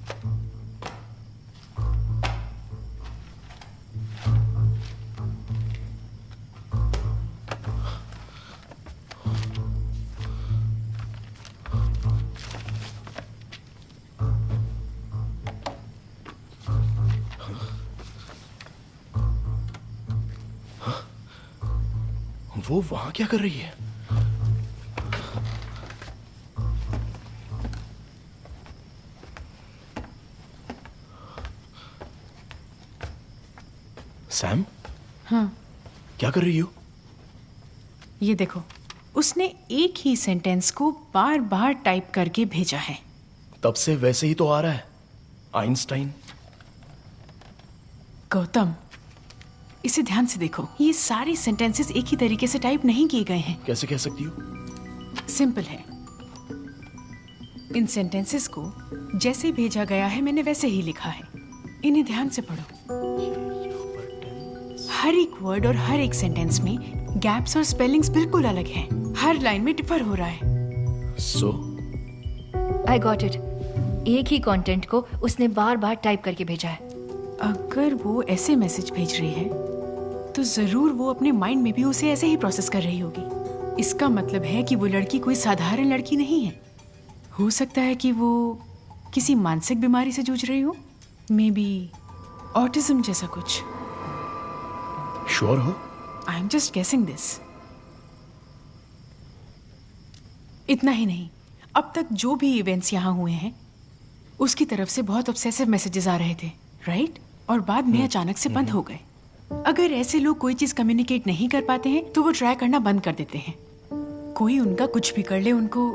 वो वहां क्या कर रही है? सैम? हाँ। क्या कर रही हो? ये देखो, उसने एक ही सेंटेंस को बार बार टाइप करके भेजा है। तब से वैसे ही तो आ रहा है, आइंस्टाइन। गौतम, इसे ध्यान से देखो, ये सारे सेंटेंसेस एक ही तरीके से टाइप नहीं किए गए हैं। कैसे कह सकती हो? सिंपल है। इन सेंटेंसेस को जैसे भेजा गया है मैंने वैसे ही लिखा है। इन्हें ध्यान से पढ़ो। हर हर एक वर्ड और हर एक सेंटेंस में गैप्स और स्पेलिंग्स बिल्कुल अलग हैं। हर लाइन में डिफर हो रहा है। So? I got it. एक ही कंटेंट को उसने बार बार टाइप करके भेजा है। अगर वो ऐसे मैसेज भेज रही है तो जरूर वो अपने माइंड में भी उसे ऐसे ही प्रोसेस कर रही होगी। इसका मतलब है कि वो लड़की कोई साधारण लड़की नहीं है। हो सकता है कि वो किसी मानसिक बीमारी से जूझ रही हो, मे बी ऑटिज्म जैसा कुछ। श्योर हो? I am just guessing this. इतना ही नहीं, अब तक जो भी इवेंट्स यहाँ हुए हैं उसकी तरफ से बहुत ऑब्सेसिव मैसेजेस आ रहे थे, राइट? और बाद में अचानक से बंद हो गए। अगर ऐसे लोग कोई चीज कम्युनिकेट नहीं कर पाते हैं तो वो ट्राई करना बंद कर देते हैं। कोई उनका कुछ भी कर ले, उनको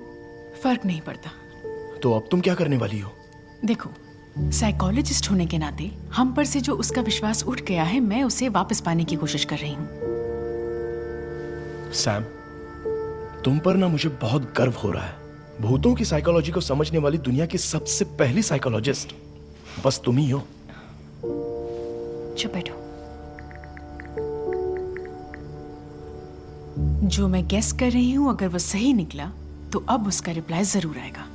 फर्क नहीं पड़ता। तो अब तुम क्या करने वाली हो? देखो, साइकोलॉजिस्ट होने के नाते हम पर से जो उसका विश्वास उठ गया है, मैं उसे वापस पाने की कोशिश कर रही हूँ। सैम, तुम पर ना मुझे बहुत गर्व हो रहा है। भूतों की साइकोलॉजी को समझने वाली दुनिया की सबसे पहली साइकोलॉजिस्ट बस तुम ही हो। चुप बैठो। जो मैं गेस कर रही हूँ, अगर वो सही निकला तो अब उसका रिप्लाई जरूर आएगा।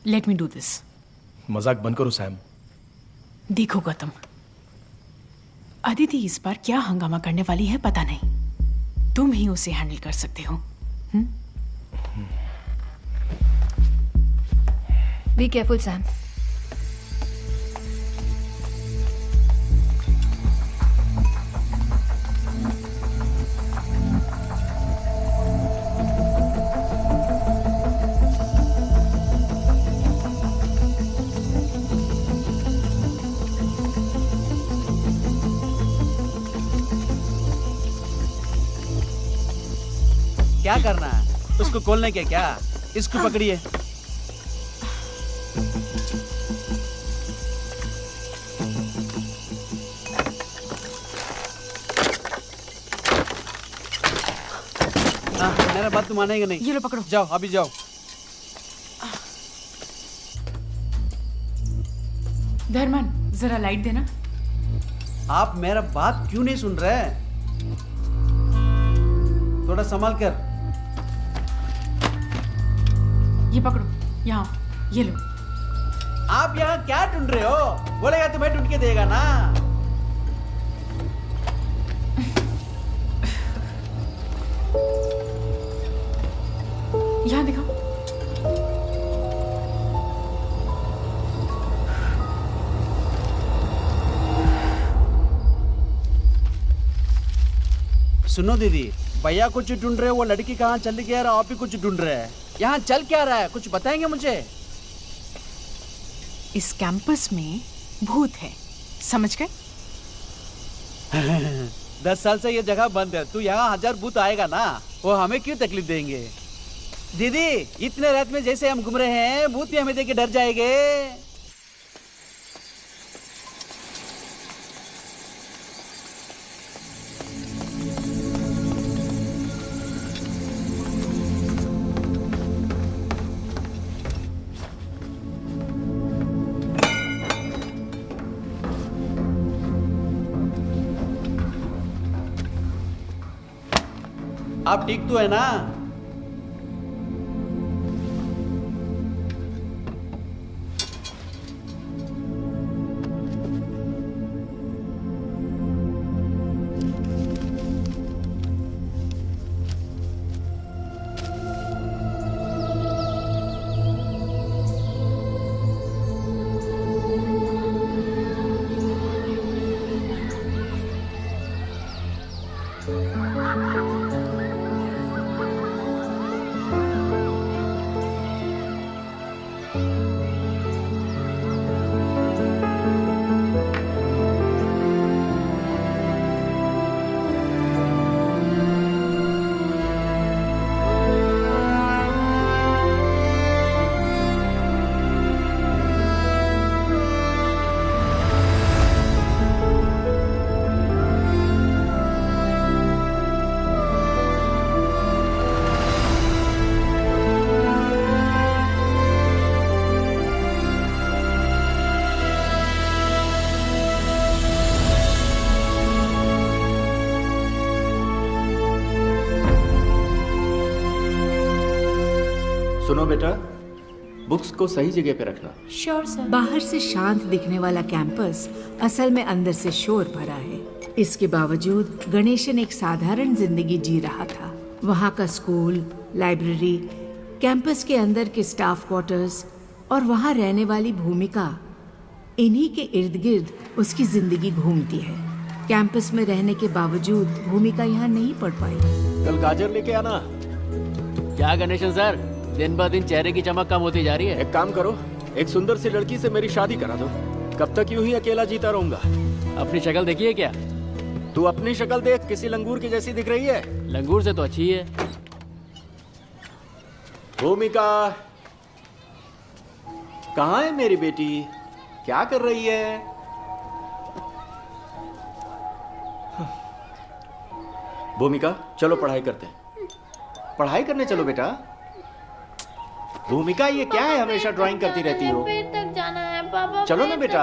Let me do this. मजाक बंद करो सैम। देखो गौतम, अदिति इस बार क्या हंगामा करने वाली है पता नहीं। तुम ही उसे हैंडल कर सकते हो। Be careful, Sam. क्या करना है? उसको खोलने के क्या? इसको पकड़िए। मेरा बात तुम मानेगा नहीं। ये लो पकड़ो। जाओ, अभी जाओ। धर्मन, जरा लाइट देना। आप मेरा बात क्यों नहीं सुन रहे? थोड़ा संभाल कर। ये पकड़ो, यहाँ, ये लो। आप यहाँ क्या ढूंढ रहे हो? बोलेगा तुम्हें ढूंढ के देगा ना। यहाँ दिखाओ। सुनो दीदी, भैया कुछ ढूंढ रहे हो, वो लड़की कहाँ चल गया और आप भी कुछ ढूंढ रहे हैं। यहाँ चल क्या रहा है? कुछ बताएंगे मुझे? इस कैंपस में भूत है, समझ गए? 10 साल से ये जगह बंद है, तू यहाँ 1000 भूत आएगा ना, वो हमें क्यों तकलीफ देंगे? दीदी, इतने रात में जैसे हम घूम रहे हैं, भूत भी हमें देख के डर जाएंगे। आप ठीक तो है ना? सुनो बेटा, बुक्स को सही जगह पे रखना। Sure sir. बाहर से शांत दिखने वाला कैंपस असल में अंदर से शोर भरा है। इसके बावजूद गणेशन एक साधारण जिंदगी जी रहा था। वहाँ का स्कूल, लाइब्रेरी, कैंपस के अंदर के स्टाफ क्वार्टर्स और वहाँ रहने वाली भूमिका, इन्हीं के इर्द गिर्द उसकी जिंदगी घूमती है। कैंपस में रहने के बावजूद भूमिका यहाँ नहीं पढ़ पाई। कल गाजर लेके आना। क्या गणेशन सर, दिन ब दिन चेहरे की चमक कम होती जा रही है। एक काम करो, एक सुंदर सी लड़की से मेरी शादी करा दो। कब तक यूं ही अकेला जीता रहूंगा? अपनी शक्ल देखिए क्या? तू अपनी शक्ल देख, किसी लंगूर की जैसी दिख रही है। लंगूर से तो अच्छी है। भूमिका, कहाँ है मेरी बेटी? क्या कर रही है? भूमिका, चलो पढ़ाई करते हैं। पढ़ाई करने चलो बेटा। भूमिका, ये क्या है, हमेशा ड्राइंग करती रहती हो? पेड़ तक जाना है पापा। चलो ना बेटा।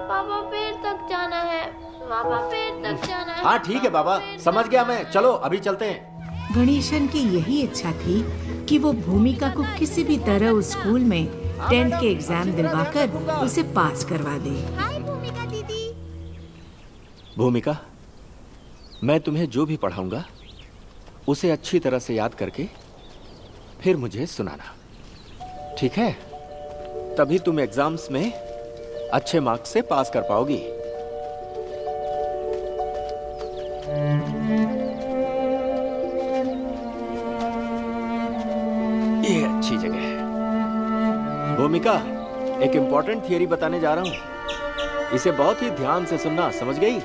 पापा पेड़ तक जाना है। पापा पेड़ तक जाना है। हाँ ठीक है बाबा, समझ गया मैं। चलो अभी चलते हैं। गणेशन की यही इच्छा थी कि वो भूमिका को किसी भी तरह उस स्कूल में 10th के एग्जाम दिलवाकर उसे पास करवा दे। हाय भूमिका दीदी। भूमिका, मैं तुम्हें जो भी पढ़ाऊंगा उसे अच्छी तरह से याद करके फिर मुझे सुनाना, ठीक है? तभी तुम एग्जाम्स में अच्छे मार्क्स से पास कर पाओगी। ये अच्छी जगह है। भूमिका, एक इंपॉर्टेंट थियरी बताने जा रहा हूं, इसे बहुत ही ध्यान से सुनना, समझ गई?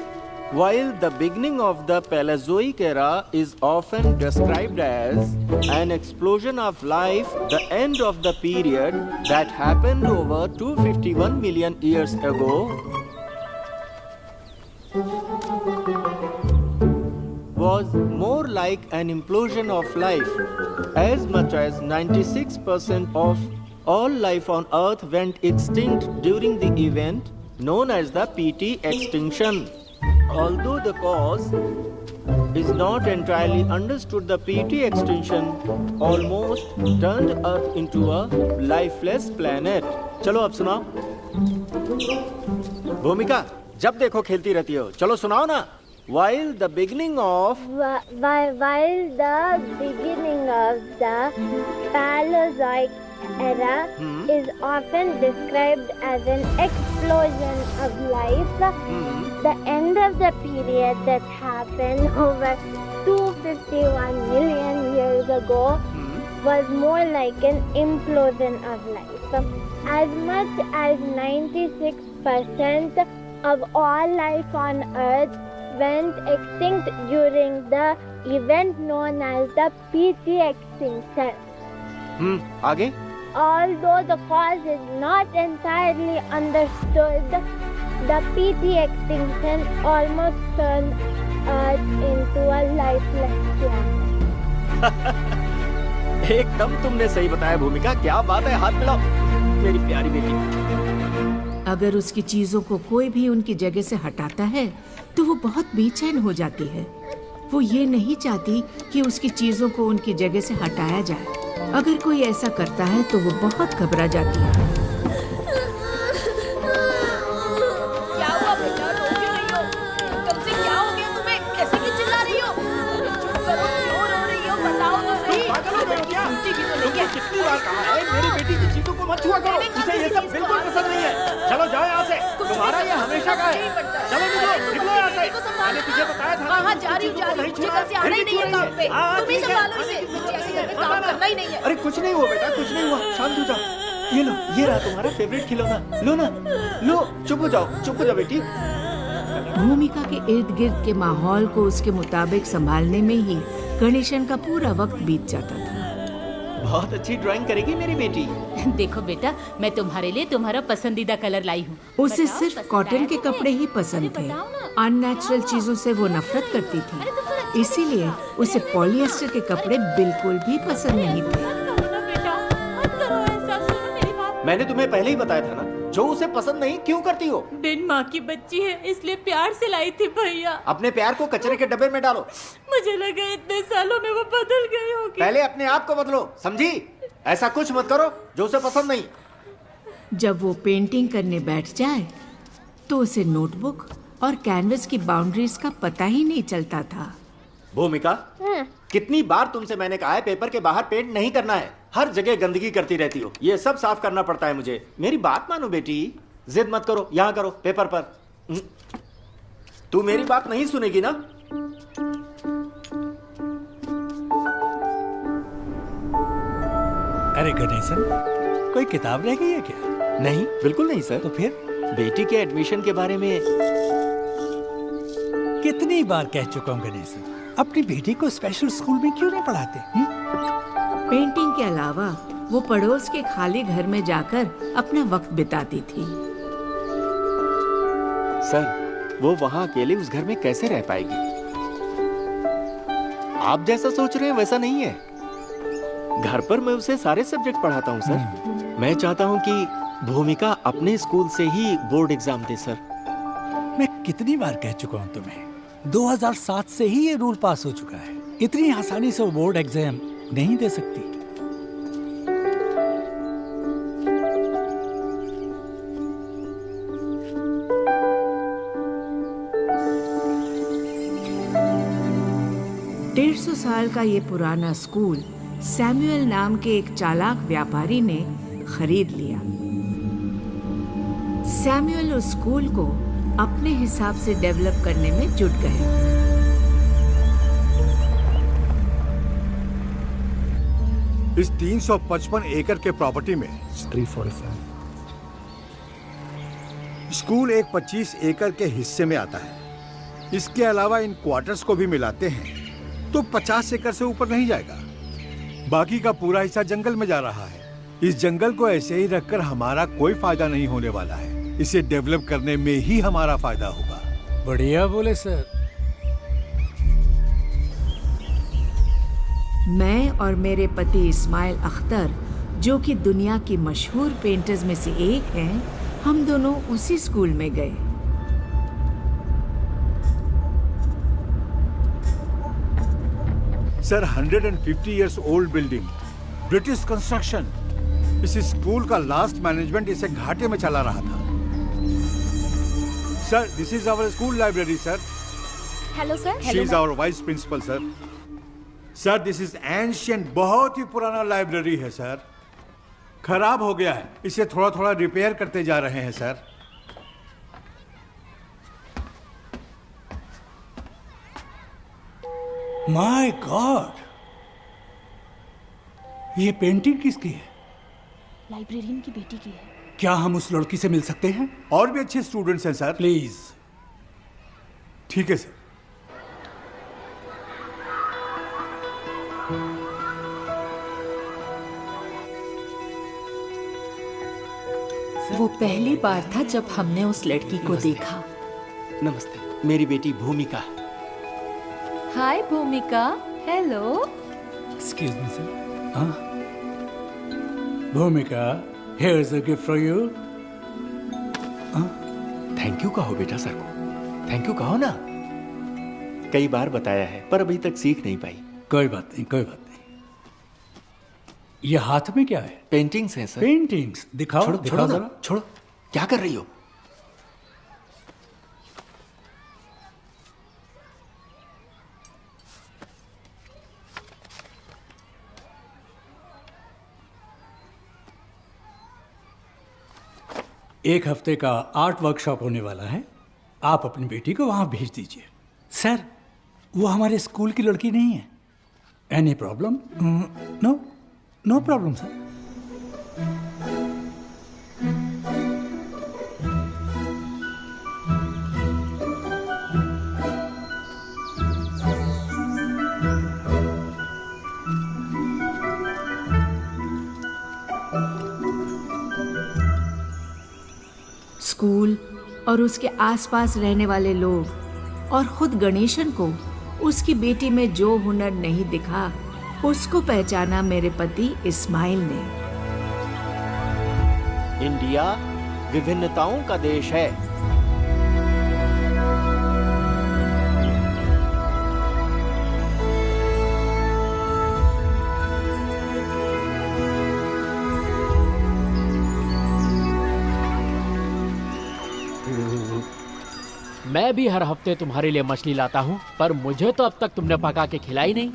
While the beginning of the Paleozoic era is often described as an explosion of life, the end of the period that happened over 251 million years ago was more like an implosion of life. As much as 96% of all life on Earth went extinct during the event known as the PT extinction. Although the cause is not entirely understood, the PT extinction almost turned Earth into a lifeless planet. चलो अब सुनाओ। भूमिका, जब देखो खेलती रहती हो, चलो सुनाओ ना। While the beginning of the Paleozoic era is often described as an explosion of life, the end of the period that happened over 251 million years ago was more like an implosion of life. As much as 96% of all life on Earth went extinct during the event known as the PT extinction. आगे? Although the cause is not entirely understood, the PT extinction almost turned Earth into a lifeless planet. एकदम तुमने सही बताया भूमिका, क्या बात है, हाथ मिलाओ मेरी प्यारी बेटी। अगर उसकी चीजों को कोई भी उनकी जगह से हटाता है तो वो बहुत बेचैन हो जाती है। वो ये नहीं चाहती कि उसकी चीजों को उनकी जगह से हटाया जाए। अगर कोई ऐसा करता है तो वो बहुत घबरा जाती है। क्या हुआ बेटा, रो क्यों रही हो? तुमसे क्या हो गया तुम्हें? कैसे क्यों चिल्ला रही हो? चुप करो, क्यों रो रही हो? बताओ तो सही। सुनती भी तो नहीं है। कितनी बार कहा है मेरी बेटी की चीजों को मत छुआ करो, इसे ये सब बिल्कुल पसंद नहीं है। चलो जाओ यहाँ से, तुम्हारा ये हमेशा का है। चलो निकलो यहाँ से। मैंने तुझे बताया था। हाँ जा रही हूँ, मुझे घर से आना ही नहीं है काम पे। तुम ही संभालो इसे, मुझे ऐसे घर में काम करना ही नहीं है। अरे कुछ नहीं हुआ बेटा, कुछ नहीं हुआ, शांत हो जाओ। ये लो, ये रहा तुम्हारा फेवरेट खिलौना, लो ना, लो। चुप हो जाओ बेटी। भूमिका के इर्द गिर्द के माहौल को उसके मुताबिक संभालने में ही गणेशन का पूरा वक्त बीत जाता था। बहुत अच्छी ड्राइंग करेगी मेरी बेटी। देखो बेटा, मैं तुम्हारे लिए तुम्हारा पसंदीदा कलर लाई हूँ। उसे सिर्फ कॉटन के कपड़े ही पसंद थे। अननेचुरल चीजों से वो नफरत करती थी, इसीलिए उसे पॉलिएस्टर के कपड़े बिल्कुल भी पसंद नहीं थे। मैंने तुम्हें पहले ही बताया था ना, जो उसे पसंद नहीं क्यों करती हो? बिन माँ की बच्ची है, इसलिए प्यार से लाई थी भैया। अपने प्यार को कचरे के डब्बे में डालो। मुझे लगा इतने सालों में वो बदल गई होगी। पहले अपने आप को बदलो, समझी? ऐसा कुछ मत करो जो उसे पसंद नहीं। जब वो पेंटिंग करने बैठ जाए तो उसे नोटबुक और कैनवस की बाउंड्रीज का पता ही नहीं चलता था। भूमिका, कितनी बार तुमसे मैंने कहा है पेपर के बाहर पेंट नहीं करना है। हर जगह गंदगी करती रहती हो, ये सब साफ करना पड़ता है मुझे। मेरी बात मानो बेटी, जिद मत करो, यहाँ करो पेपर पर। तू मेरी बात नहीं सुनेगी ना? अरे गणेशन, कोई किताब रह गई है क्या? नहीं, बिल्कुल नहीं सर। तो फिर बेटी के एडमिशन के बारे में कितनी बार कह चुका हूँ गणेशन, अपनी बेटी को स्पेशल स्कूल में क्यों नहीं पढ़ाते? पेंटिंग के अलावा वो पड़ोस के खाली घर में जाकर अपना वक्त बिताती थी। सर, वो वहाँ अकेले उस घर में कैसे रह पाएगी? आप जैसा सोच रहे हैं वैसा नहीं है। घर पर मैं उसे सारे सब्जेक्ट पढ़ाता हूँ सर। मैं चाहता हूँ कि भूमिका अपने स्कूल से ही बोर्ड एग्जाम दे सर। मैं कितनी बार कह चुका हूँ तुम्हें, 2007 से ही ये रूल पास हो चुका है। इतनी आसानी से वो बोर्ड एग्जाम नहीं दे सकती। डेढ़ 150 साल का ये पुराना स्कूल सैमुअल नाम के एक चालाक व्यापारी ने खरीद लिया। सैमुअल उस स्कूल को अपने हिसाब से डेवलप करने में जुट गए। इस 355 एकड़ के प्रॉपर्टी में 345 स्कूल एक 25 एकड़ के हिस्से में आता है। इसके अलावा इन क्वार्टर्स को भी मिलाते हैं तो 50 एकड़ से ऊपर नहीं जाएगा। बाकी का पूरा हिस्सा जंगल में जा रहा है। इस जंगल को ऐसे ही रखकर हमारा कोई फायदा नहीं होने वाला है। इसे डेवलप करने में ही हमारा फायदा होगा। बढ़िया बोले सर। मैं और मेरे पति इस्माइल अख्तर, जो कि दुनिया की मशहूर पेंटर्स में से एक हैं, हम दोनों उसी स्कूल में गए। Sir, 150 years old building, British construction. इस स्कूल का लास्ट मैनेजमेंट इसे घाटे में चला रहा था। Sir, this is our school library sir. Hello sir. She is our vice principal sir. Sir, this is ancient, बहुत ही पुराना लाइब्रेरी है सर। खराब हो गया है, इसे थोड़ा थोड़ा रिपेयर करते जा रहे हैं सर। माय गॉड, ये पेंटिंग किसकी है? लाइब्रेरियन की बेटी की है। क्या हम उस लड़की से मिल सकते हैं? और भी अच्छे स्टूडेंट्स हैं सर। प्लीज। ठीक है सर। वो पहली बार था जब हमने उस लड़की को देखा। नमस्ते, मेरी बेटी भूमिका। हाय भूमिका। हेलो। Excuse me sir. हाँ, भूमिका, here is a gift for you. Thank you कहो बेटा सर को। थैंक यू कहो ना। कई बार बताया है पर अभी तक सीख नहीं पाई। कोई बात नहीं, कोई बात नहीं। ये हाथ में क्या है? पेंटिंग्स हैं सर। पेंटिंग्स दिखाओ। छोड़ो, दिखाओ छोड़ो जरा। छोड़ो। क्या कर रही हो? एक हफ्ते का आर्ट वर्कशॉप होने वाला है। आप अपनी बेटी को वहां भेज दीजिए। सर, वो हमारे स्कूल की लड़की नहीं है। Any problem? No, no problem sir. School और उसके आसपास रहने वाले लोग और खुद गणेशन को उसकी बेटी में जो हुनर नहीं दिखा, उसको पहचाना मेरे पति इस्माइल ने। इंडिया विभिन्नताओं का देश है। मैं भी हर हफ्ते तुम्हारे लिए मछली लाता हूँ, पर मुझे तो अब तक तुमने पका के खिलाई नहीं।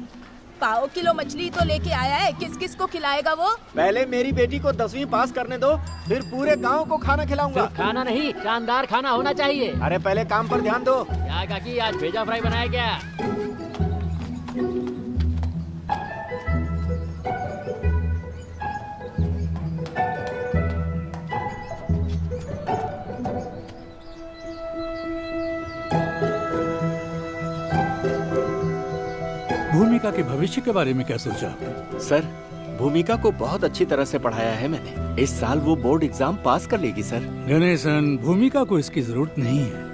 1.5 किलो मछली तो लेके आया है, किस किस को खिलाएगा वो? पहले मेरी बेटी को 10वीं पास करने दो, फिर पूरे गांव को खाना खिलाऊंगा। सिर्फ खाना नहीं, शानदार खाना होना चाहिए। अरे पहले काम पर ध्यान दो। क्या काकी, आज भेजा फ्राई बनाया क्या? भूमिका के भविष्य के बारे में क्या सोचा आपने? सर, भूमिका को बहुत अच्छी तरह से पढ़ाया है मैंने। इस साल वो बोर्ड एग्जाम पास कर लेगी सर। गणेशन, भूमिका को इसकी जरूरत नहीं है।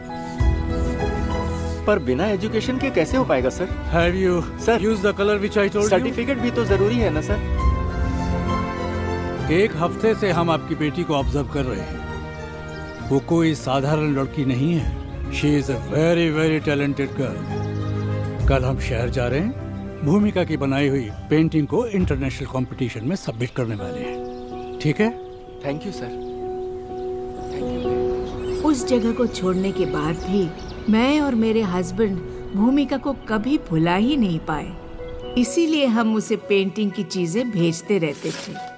पर बिना एजुकेशन के कैसे हो पाएगा sir? Have you used the color which I told you? Certificate भी तो जरूरी है ना सर? 1 हफ्ते से हम आपकी बेटी को ऑब्जर्व कर रहे हैं। वो कोई साधारण लड़की नहीं है। She is a very very talented girl. कल हम शहर जा रहे हैं। भूमिका की बनाई हुई पेंटिंग को इंटरनेशनल कंपटीशन में सबमिट करने वाले हैं। ठीक है? Thank you sir. उस जगह को छोड़ने के बाद भी मैं और मेरे हस्बैंड भूमिका को कभी भुला ही नहीं पाए। इसीलिए हम उसे पेंटिंग की चीजें भेजते रहते थे।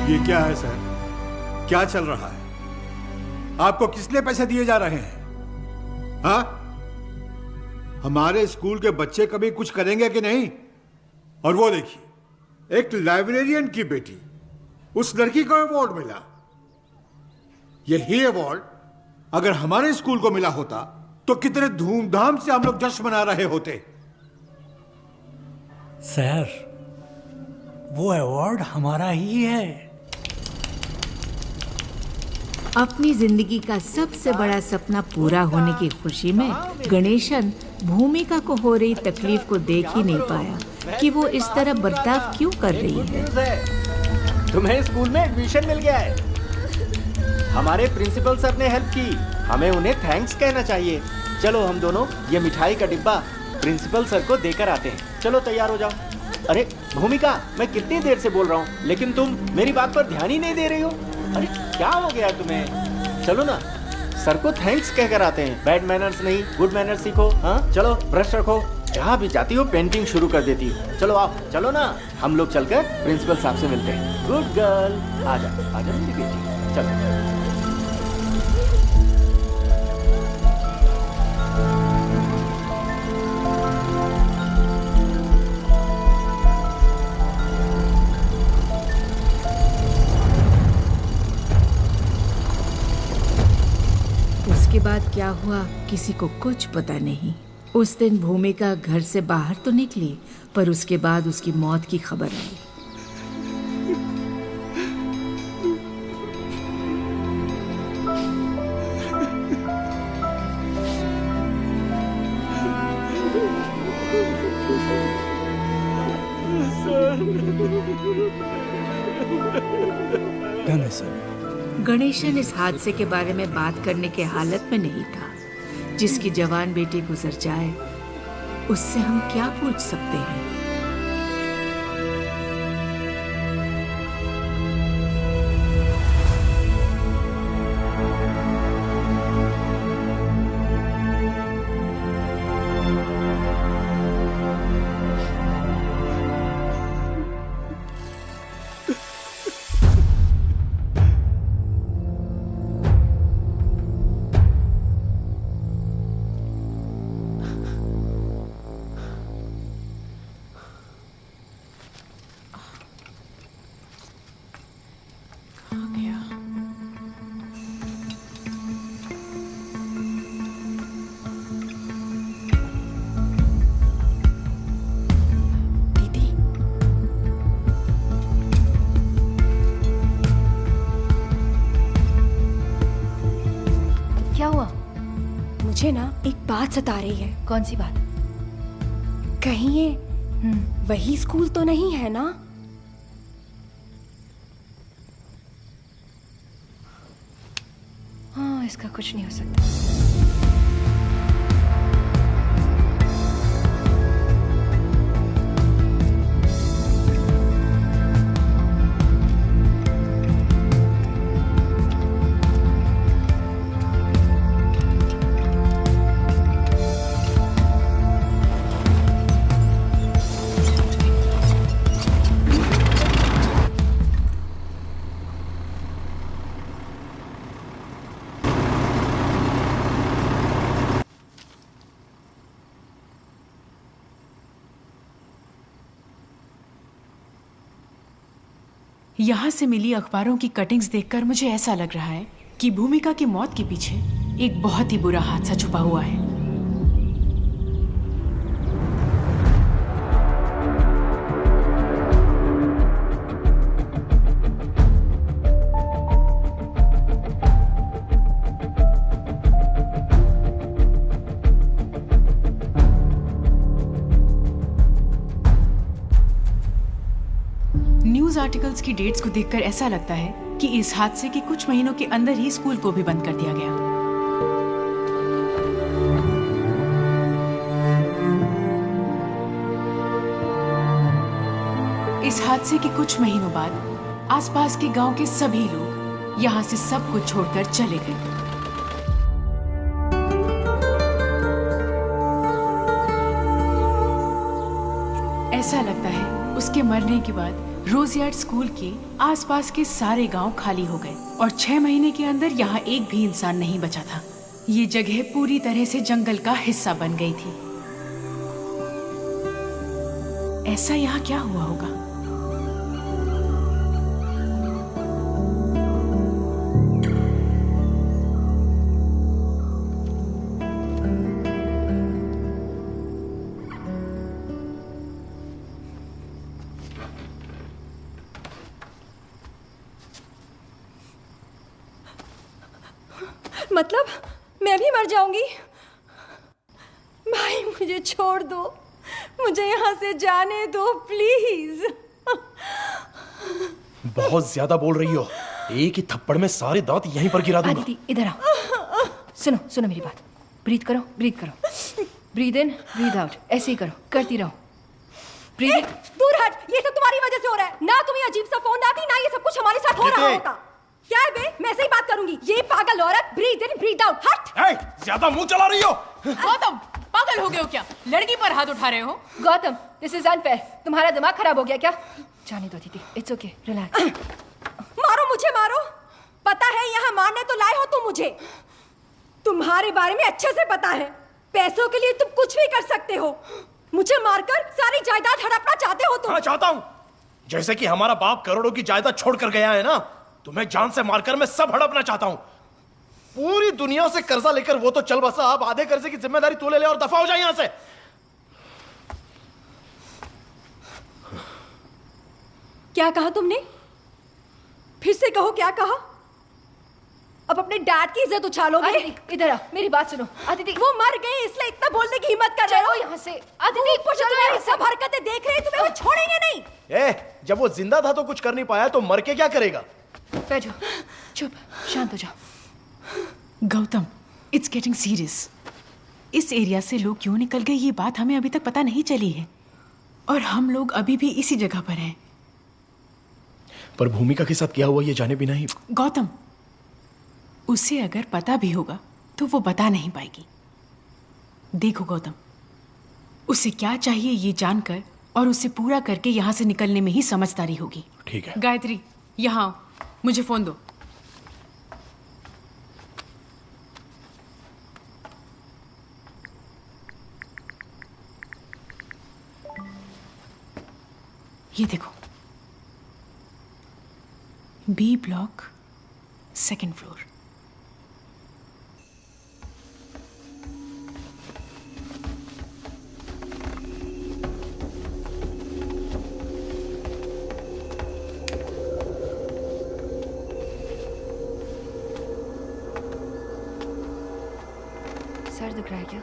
ये क्या है सर? क्या चल रहा है? आपको किस लिए पैसे दिए जा रहे हैं? हाँ? हमारे स्कूल के बच्चे कभी कुछ करेंगे कि नहीं? और वो देखिए, एक लाइब्रेरियन की बेटी, उस लड़की को अवार्ड मिला। यही अवार्ड अगर हमारे स्कूल को मिला होता तो कितने धूमधाम से हम लोग जश्न मना रहे होते। सर, वो अवार्ड हमारा ही है। अपनी जिंदगी का सबसे बड़ा सपना पूरा होने की खुशी में गणेशन भूमिका को हो रही तकलीफ को देख ही नहीं पाया कि वो इस तरह बर्ताव क्यों कर रही है। तुम्हें स्कूल में एडमिशन मिल गया है। हमारे प्रिंसिपल सर ने हेल्प की, हमें उन्हें थैंक्स कहना चाहिए। चलो हम दोनों ये मिठाई का डिब्बा प्रिंसिपल सर को देकर आते हैं। चलो तैयार हो जाओ। अरे भूमिका, मैं कितनी देर से बोल रहा हूँ, लेकिन तुम मेरी बात पर ध्यान ही नहीं दे रही हो। अरे क्या हो गया तुम्हें? चलो ना, सर को थैंक्स कहकर आते हैं। बैड मैनर्स नहीं, गुड मैनर्स सीखो। हाँ चलो, ब्रश रखो। जहाँ भी जाती हो पेंटिंग शुरू कर देती हो। चलो आप, चलो ना, हम लोग चलकर प्रिंसिपल साहब से मिलते हैं। गुड गर्ल, आजा आजा मेरी बेटी, चलो। उसके बाद क्या हुआ किसी को कुछ पता नहीं। उस दिन भूमिका घर से बाहर तो निकली, पर उसके बाद उसकी मौत की खबर आई। गणेशन इस हादसे के बारे में बात करने के हालत में नहीं था। जिसकी जवान बेटी गुजर जाए, उससे हम क्या पूछ सकते हैं। क्या हुआ? मुझे ना एक बात सता रही है। कौन सी बात? कहीं ये वही स्कूल तो नहीं है ना? हाँ, इसका कुछ नहीं हो सकता। यहाँ से मिली अखबारों की कटिंग्स देखकर मुझे ऐसा लग रहा है कि भूमिका की मौत के पीछे एक बहुत ही बुरा हादसा छुपा हुआ है। न्यूज आर्टिकल्स की डेट्स को देखकर ऐसा लगता है कि इस हादसे के कुछ महीनों के अंदर ही स्कूल को भी बंद कर दिया गया। इस हादसे के कुछ महीनों बाद आसपास के गांव के सभी लोग यहां से सब कुछ छोड़कर चले गए। ऐसा लगता है उसके मरने के बाद रोजयार्ड स्कूल के आसपास के सारे गांव खाली हो गए और 6 महीने के अंदर यहाँ एक भी इंसान नहीं बचा था। ये जगह पूरी तरह से जंगल का हिस्सा बन गई थी। ऐसा यहाँ क्या हुआ होगा? मतलब मैं भी मर जाऊंगी? भाई मुझे छोड़ दो, मुझे यहाँ से जाने दो प्लीज। बहुत ज्यादा बोल रही हो, एक ही थप्पड़ में सारे दांत यहीं पर गिरा दूंगा। आदिति इधर आओ, सुनो सुनो मेरी बात। ब्रीथ करो, ब्रीथ करो, ब्रीथ इन ब्रीथ आउट, ऐसे ही करो, करती रहो। ब्रीथ इन। दूर हट, ये सब तुम्हारी वजह से हो रहा है ना। तुम्हें अजीब सा फोन आती ना, ये सब कुछ हमारे साथ हो रहा होता। क्या है बे, मैं से ही बात करूंगी। ये पागल औरत, ब्रीथ इन ब्रीथ आउट, हट। ज्यादा मुंह चला रही हो। गौतम, पागल हो गए हो क्या? लड़की पर हाथ उठा रहे हो? Gautam, this is unfair. तुम्हारा दिमाग खराब हो गया क्या? जाने दो दीदी, इट्स ओके, रिलैक्स। मारो मुझे, मारो। पता है यहाँ मारने तो लाए हो तुम मुझे। तुम्हारे बारे में अच्छे से पता है, पैसों के लिए तुम कुछ भी कर सकते हो। मुझे मारकर सारी जायदाद हड़पना चाहते हो तुम। हाँ, चाहता हूँ। जैसे कि हमारा बाप करोड़ों की जायदाद छोड़कर गया है ना, तुम्हें जान से मारकर मैं सब हड़पना चाहता हूँ। पूरी दुनिया से कर्जा लेकर वो तो चल बसा, अब आधे कर्जे की जिम्मेदारी तू ले ले और दफा हो जाए यहां से। क्या कहा तुमने? फिर से कहो, क्या कहा? अब अपने डैड की इज्जत उछालोगे? आदिति इधर आ, मेरी बात सुनो। आदिति, वो मर गए इसलिए इतना बोलने की हिम्मत कर रहे हो? यहाँ से। आदिति तुम्हारी सब हरकतें देख रहे हैं, तुम्हें वो छोड़ेंगे नहीं। जब वो जिंदा था तो कुछ कर नहीं पाया, तो मर के क्या करेगा? बैठो, चुप, शांत हो जाओ। Gautam, it's getting serious. इस एरिया से लोग क्यों निकल गए ये बात हमें अभी तक पता नहीं चली है, और हम लोग अभी भी इसी जगह पर हैं। पर भूमिका के साथ क्या हुआ ये जाने बिना ही। गौतम, उसे अगर पता भी होगा तो वो बता नहीं पाएगी। देखो गौतम, उसे क्या चाहिए ये जानकर और उसे पूरा करके यहाँ से निकलने में ही समझदारी होगी। ठीक है। गायत्री, यहाँ आओ, मुझे फोन दो। ये देखो, B block, 2nd floor. Sir दुख रहा है क्या?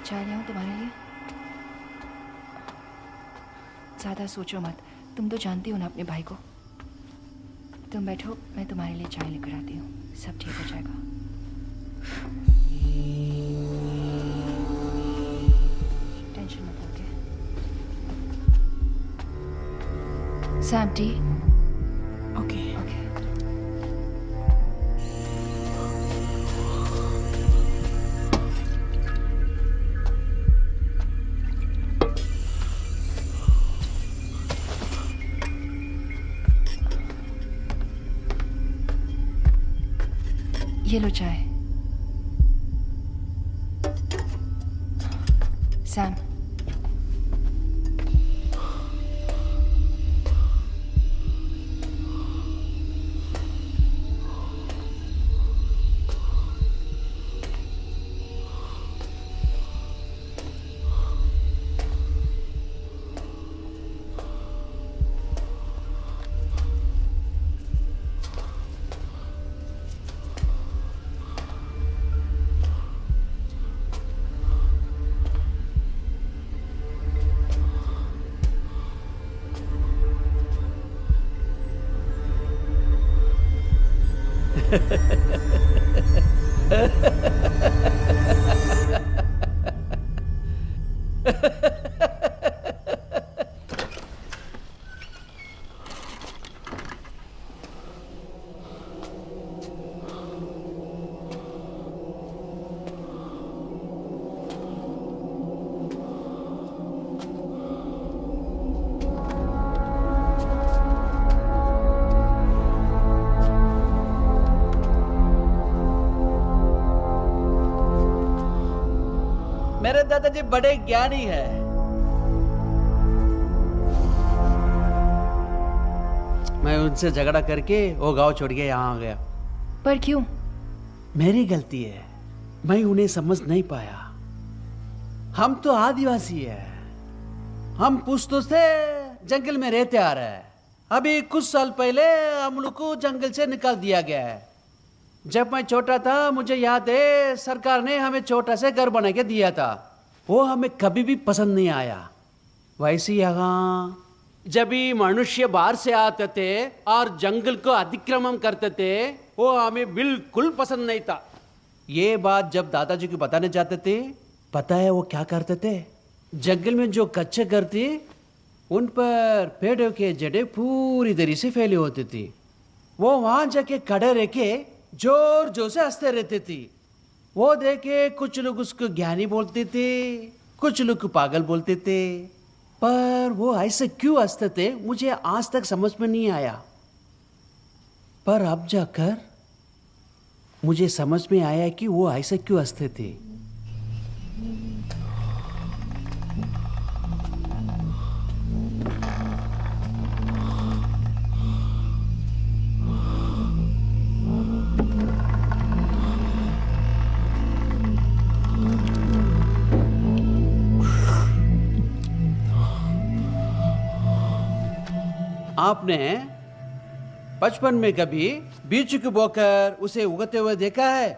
चाय ले आऊं तुम्हारे लिए? ज़्यादा सोचो मत, तुम तो जानती हो ना अपने भाई को। तुम बैठो, मैं तुम्हारे लिए चाय लेकर आती हूँ, सब ठीक हो जाएगा। टेंशन मत लो, ओके? Sam T? ओके। ये लो चाय। सैम, मेरे दादाजी बड़े ज्ञानी है। मैं उनसे झगड़ा करके वो गांव छोड़ के यहाँ आ गया। पर क्यों? मेरी गलती है, मैं उन्हें समझ नहीं पाया। हम तो आदिवासी है, हम पुश्तों से जंगल में रहते आ रहे हैं। अभी कुछ साल पहले हम लोग को जंगल से निकाल दिया गया है। जब मैं छोटा था मुझे याद है सरकार ने हमें छोटा सा घर बना के दिया था, वो हमें कभी भी पसंद नहीं आया। वैसे यहाँ जब भी मनुष्य बाहर से आते थे और जंगल को अतिक्रमण करते थे वो हमें बिल्कुल पसंद नहीं था। ये बात जब दादाजी को बताने जाते थे, पता है वो क्या करते थे? जंगल में जो कच्चे घर थे उन पर पेड़ों के जड़ें पूरी तरह से फैली होती थी। वो वहां जाके खड़े रह के जोर जोर से हंसते रहते थे। वो देखे कुछ लोग उसको ज्ञानी बोलते थे, कुछ लोग पागल बोलते थे, पर वो ऐसे क्यों हंसते थे मुझे आज तक समझ में नहीं आया। पर अब जाकर मुझे समझ में आया कि वो ऐसे क्यों हंसते थे। आपने बचपन में कभी बीज को बोकर उसे उगते हुए देखा है?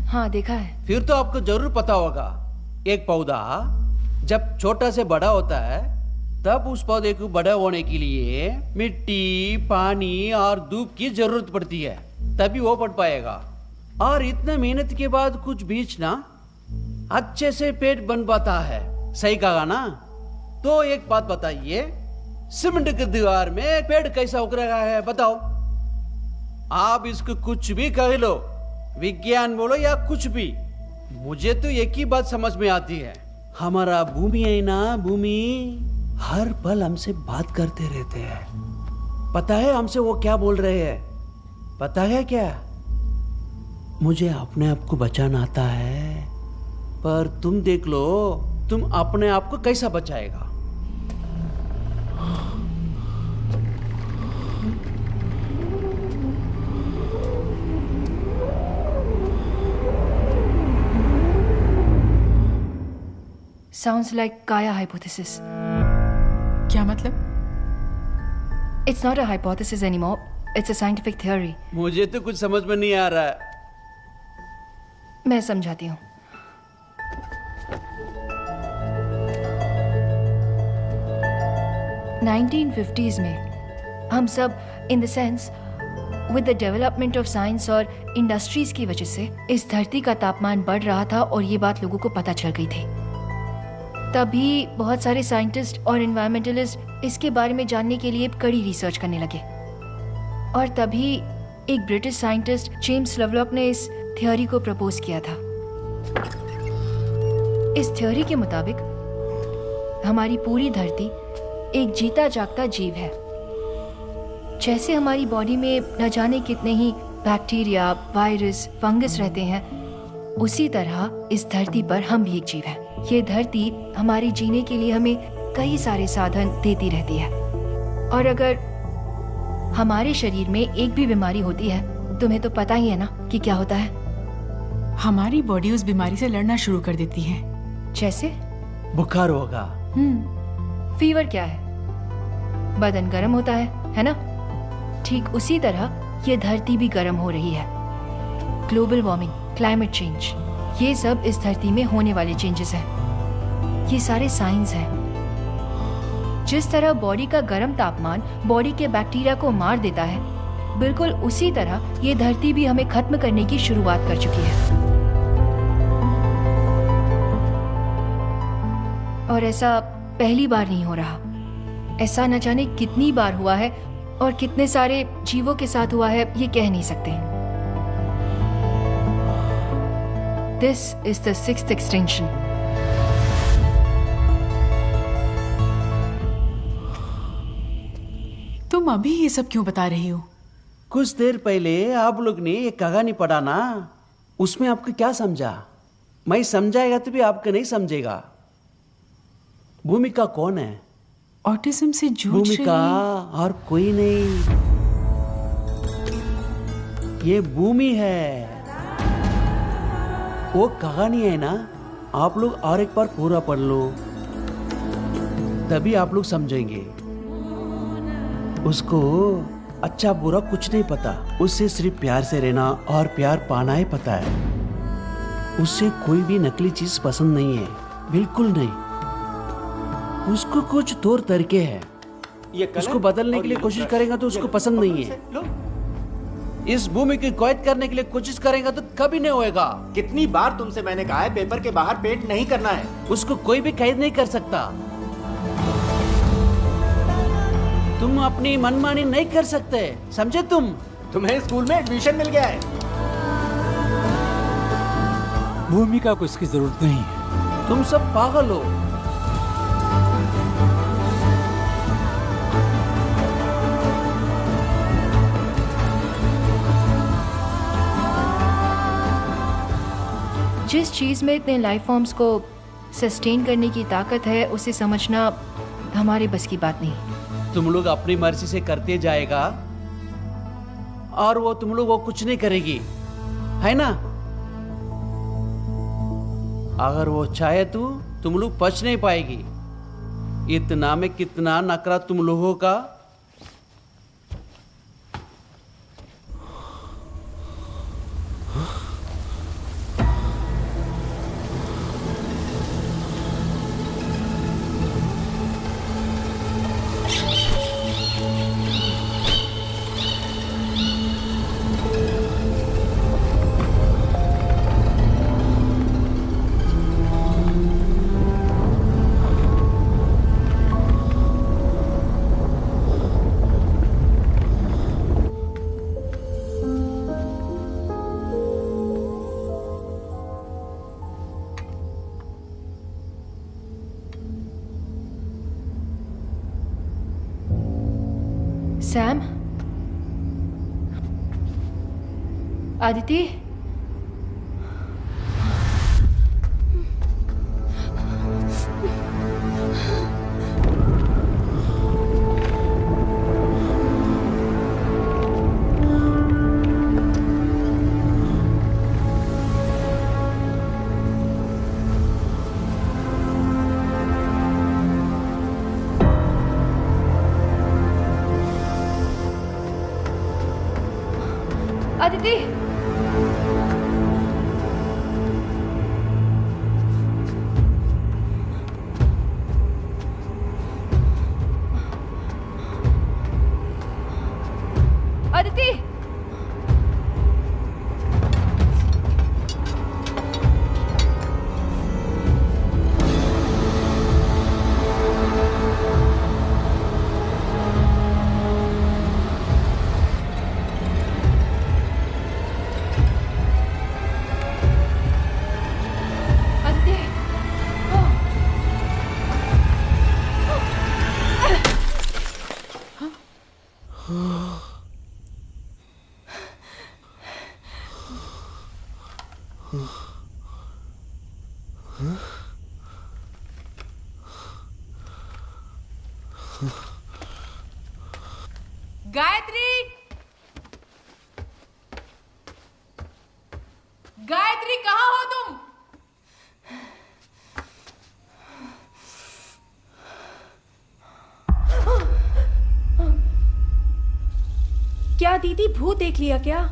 हाँ देखा है। फिर तो आपको जरूर पता होगा, एक पौधा जब छोटा से बड़ा होता है तब उस पौधे को बड़ा होने के लिए मिट्टी, पानी और धूप की जरूरत पड़ती है, तभी वो बढ़ पाएगा। और इतने मेहनत के बाद कुछ बीज ना अच्छे से पेड़ बन पाता है। सही कहा ना? तो एक बात बताइए, सीमेंट की दीवार में पेड़ कैसा उग रहा है बताओ? आप इसको कुछ भी कह लो, विज्ञान बोलो या कुछ भी, मुझे तो एक ही बात समझ में आती है। हमारा भूमि है ना, भूमि हर पल हमसे बात करते रहते हैं। पता है हमसे वो क्या बोल रहे हैं? पता है क्या? मुझे अपने आप को बचाना आता है, पर तुम देख लो तुम अपने आप को कैसा बचाएगा। sounds like Gaia hypothesis. क्या मतलब? It's not a hypothesis anymore. It's a scientific theory. मुझे तो कुछ समझ में नहीं आ रहा है। मैं समझाती हूँ। $1950s में हम सब in the sense with the development of science और इंडस्ट्रीज की वजह से इस धरती का तापमान बढ़ रहा था और ये बात लोगों को पता चल गई थी। तभी बहुत सारे साइंटिस्ट और एनवायरमेंटलिस्ट इसके बारे में जानने के लिए कड़ी रिसर्च करने लगे और तभी एक ब्रिटिश साइंटिस्ट जेम्स लवलॉक ने इस थ्योरी को प्रपोज किया था। इस थ्योरी के मुताबिक हमारी पूरी धरती एक जीता जागता जीव है। जैसे हमारी बॉडी में न जाने कितने ही बैक्टीरिया, वायरस, फंगस रहते हैं, उसी तरह इस धरती पर हम भी एक जीव हैं। ये धरती हमारे जीने के लिए हमें कई सारे साधन देती रहती है और अगर हमारे शरीर में एक भी बीमारी होती है, तुम्हें तो पता ही है ना कि क्या होता है। हमारी बॉडी उस बीमारी से लड़ना शुरू कर देती है। जैसे बुखार होगा। फीवर क्या है? बदन गर्म होता है ना? ठीक उसी तरह ये धरती भी गर्म हो रही है। ग्लोबल वार्मिंग, क्लाइमेट चेंज, ये सब इस धरती में होने वाले चेंजेस हैं। ये सारे साइंस हैं। जिस तरह बॉडी का गर्म तापमान बॉडी के बैक्टीरिया को मार देता है, बिल्कुल उसी तरह ये धरती भी हमें खत्म करने की शुरुआत कर चुकी है। और ऐसा पहली बार नहीं हो रहा, ऐसा न जाने कितनी बार हुआ है और कितने सारे जीवों के साथ हुआ है, ये कह नहीं सकते। This is the 6th extinction. तुम अभी ये सब क्यों बता रही हो? कुछ देर पहले आप लोग ने एक कहानी पढ़ा ना, उसमें आपको क्या समझा? मैं समझाएगा तो भी आपको नहीं समझेगा। भूमिका कौन है? ऑटिज्म से जूझ रही भूमिका और कोई नहीं, ये भूमि है। वो कहानी है ना, आप लोग और एक बार पूरा पढ़ लो, तभी आप लोग समझेंगे। उसको अच्छा बुरा कुछ नहीं पता, उससे सिर्फ प्यार से रहना और प्यार पाना ही पता है। उससे कोई भी नकली चीज पसंद नहीं है, बिल्कुल नहीं। उसको कुछ तौर तरीके हैं, उसको बदलने के लिए कोशिश करेगा तो उसको पसंद नहीं है। इस भूमि की कैद करने के लिए कोशिश करेगा तो कभी नहीं होएगा। कितनी बार तुमसे मैंने कहा है पेपर के बाहर पेंट नहीं करना है। उसको कोई भी कैद नहीं कर सकता। तुम अपनी मनमानी नहीं कर सकते, समझे? तुम्हें स्कूल में एडमिशन मिल गया है। भूमिका को इसकी जरूरत नहीं है। तुम सब पागल हो। जिस चीज़ में इतने लाइफ फॉर्म्स को सस्टेन करने की ताकत है, उसे समझना हमारे बस की बात नहीं। तुम लोग अपनी मर्जी से करते जाएगा और वो तुम लोग वो कुछ नहीं करेगी, है ना? अगर वो चाहे तो तुम लोग बच नहीं पाएगी। इतना में कितना नखरा तुम लोगों का। सैम, आदिति, अदिति, अदिति, गायत्री, गायत्री कहाँ हो तुम? क्या दीदी भूत देख लिया क्या?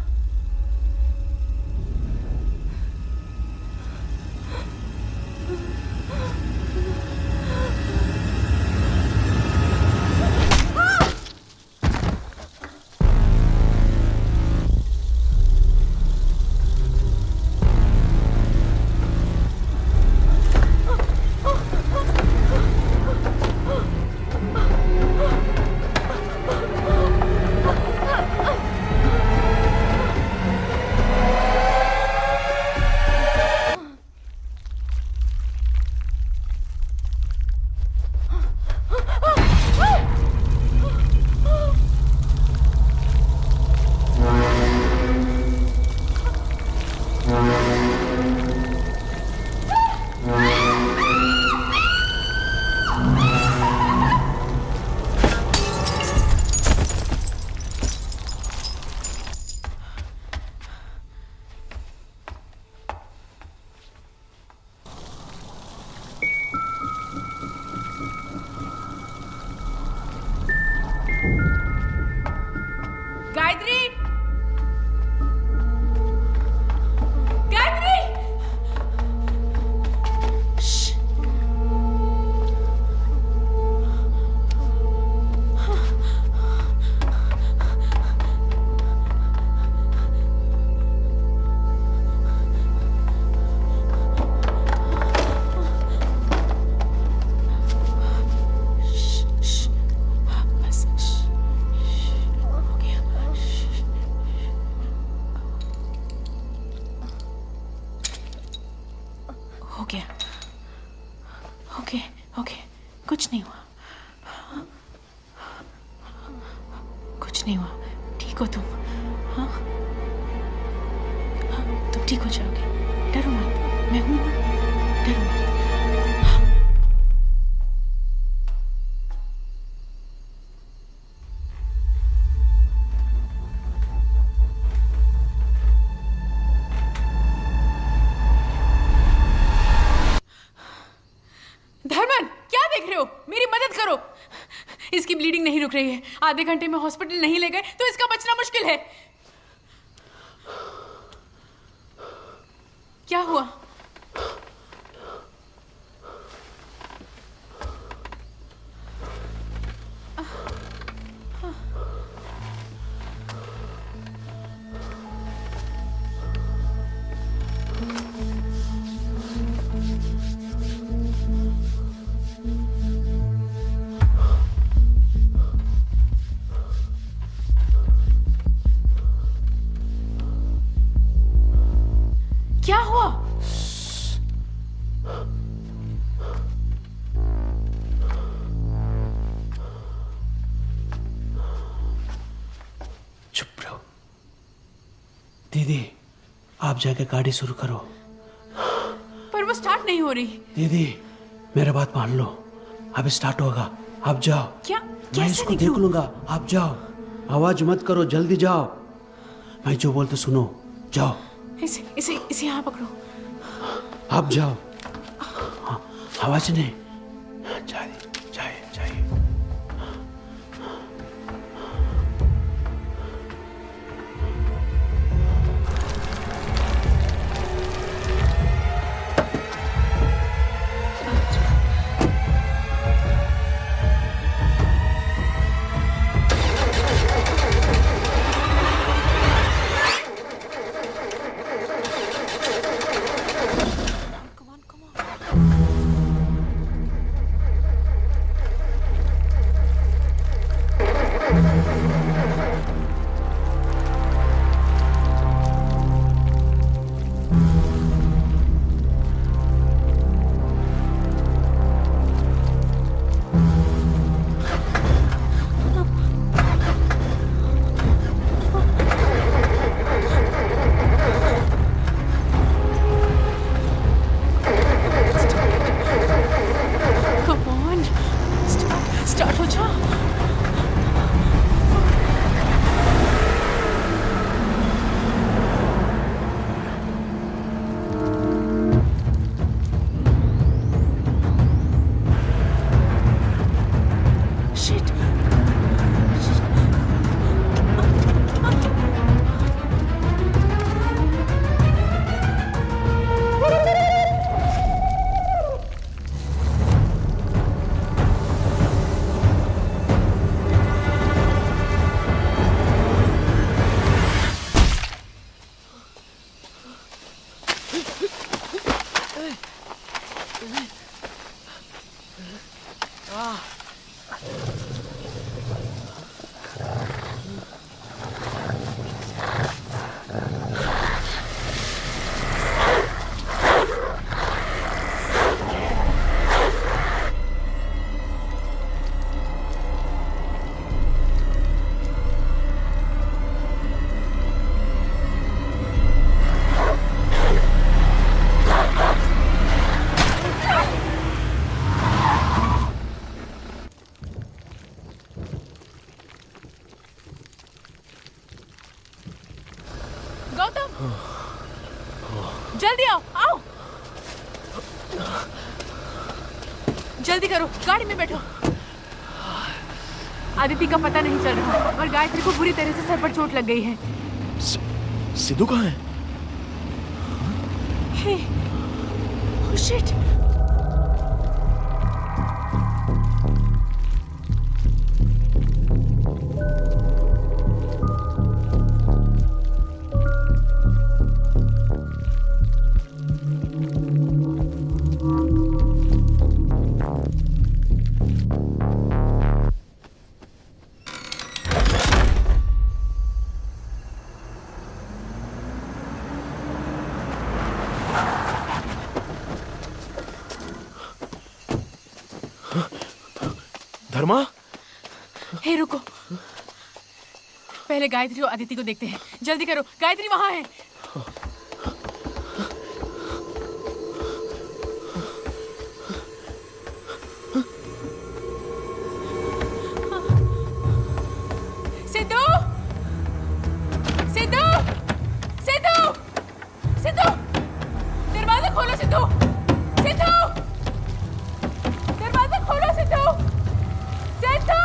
ओके, कुछ नहीं हुआ, कुछ नहीं हुआ, ठीक हो तुम? हाँ, तुम ठीक हो जाओगे, डरो मत, मैं हूं ना, डरो मत। धर्मन, क्या देख रहे हो? मेरी मदद करो, इसकी ब्लीडिंग नहीं रुक रही है, आधे घंटे में हॉस्पिटल नहीं ले गए तो इसका बचना मुश्किल है। क्या हुआ? क्या हुआ? चुप रहो। दीदी, आप जाके गाड़ी शुरू करो। पर वो स्टार्ट नहीं हो रही। दीदी, मेरा बात मान लो, अब स्टार्ट होगा, आप जाओ। क्या? मैं इसको देख लूंगा, आप जाओ, आवाज मत करो, जल्दी जाओ, मैं जो बोलते सुनो, जाओ। इसे यहाँ पकड़ो। आप जाओ, हाँ, आवाज नहीं, जाइए। गौतम, जल्दी आओ, आओ। जल्दी करो, गाड़ी में बैठो। आदिति का पता नहीं चल रहा और गायत्री को बुरी तरह से सर पर चोट लग गई है। सिद्धू कहाँ है? हे, ओह शिट। धर्मा? हे रुको, पहले गायत्री और आदिति को देखते हैं। जल्दी करो, गायत्री वहां है। सिद्धू, सिद्धू, सिद्धू, सिद्धू, दरवाजा खोलो सिद्धू, सिद्धू, दरवाजा खोलो सिद्धू, सिद्धू।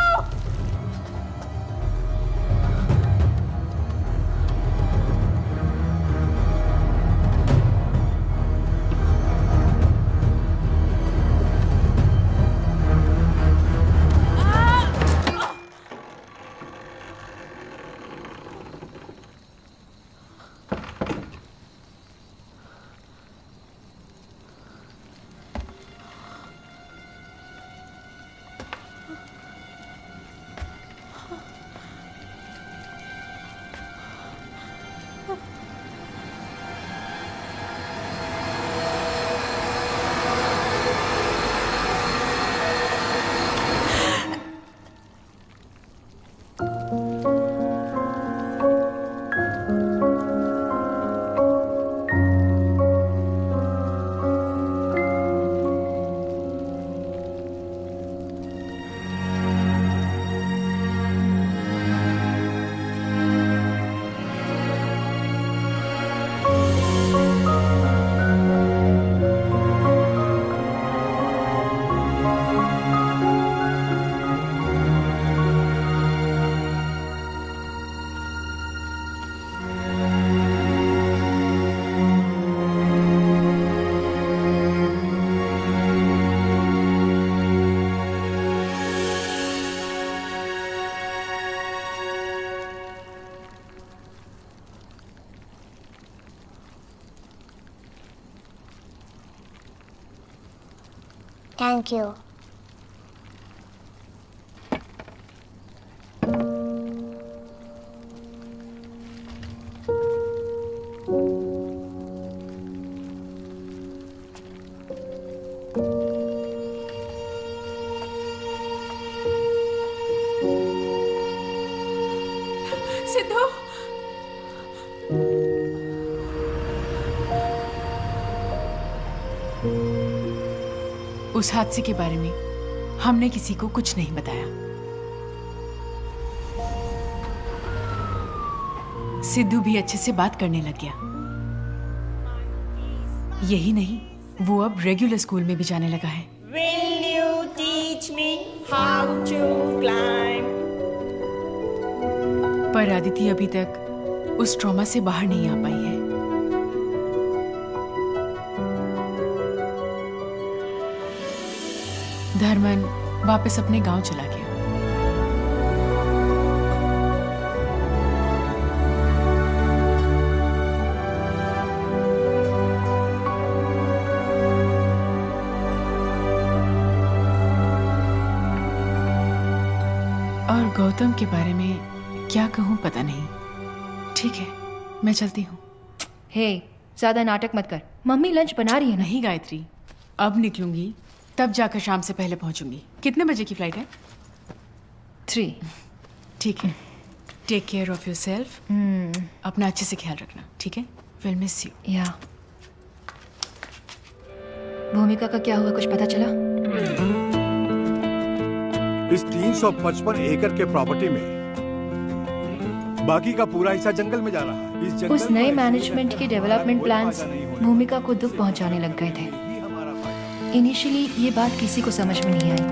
Thank you. सिद्धू, उस हादसे के बारे में हमने किसी को कुछ नहीं बताया। सिद्धू भी अच्छे से बात करने लग गया। यही नहीं, वो अब रेगुलर स्कूल में भी जाने लगा है। Will you teach me how to climb? पर आदिति अभी तक उस ट्रॉमा से बाहर नहीं आ पाई है। धर्मन वापस अपने गांव चला गया। और गौतम के बारे में क्या कहूं पता नहीं। ठीक है, मैं चलती हूँ। हे, ज्यादा नाटक मत कर। मम्मी लंच बना रही है। नहीं गायत्री, अब निकलूंगी तब जाकर शाम से पहले पहुंचूंगी। कितने बजे की फ्लाइट है? 3। ठीक है, टेक केयर ऑफ योरसेल्फ। अपना अच्छे से ख्याल रखना, ठीक है? Will miss you. या भूमिका का क्या हुआ, कुछ पता चला? इस 355 एकड़ के प्रॉपर्टी में बाकी का पूरा हिस्सा जंगल में जा रहा है। इस जंगल उस नए मैनेजमेंट के डेवलपमेंट प्लान्स भूमिका को दुख पहुंचाने लग गए थे। इनिशियली ये बात किसी को समझ में नहीं आई।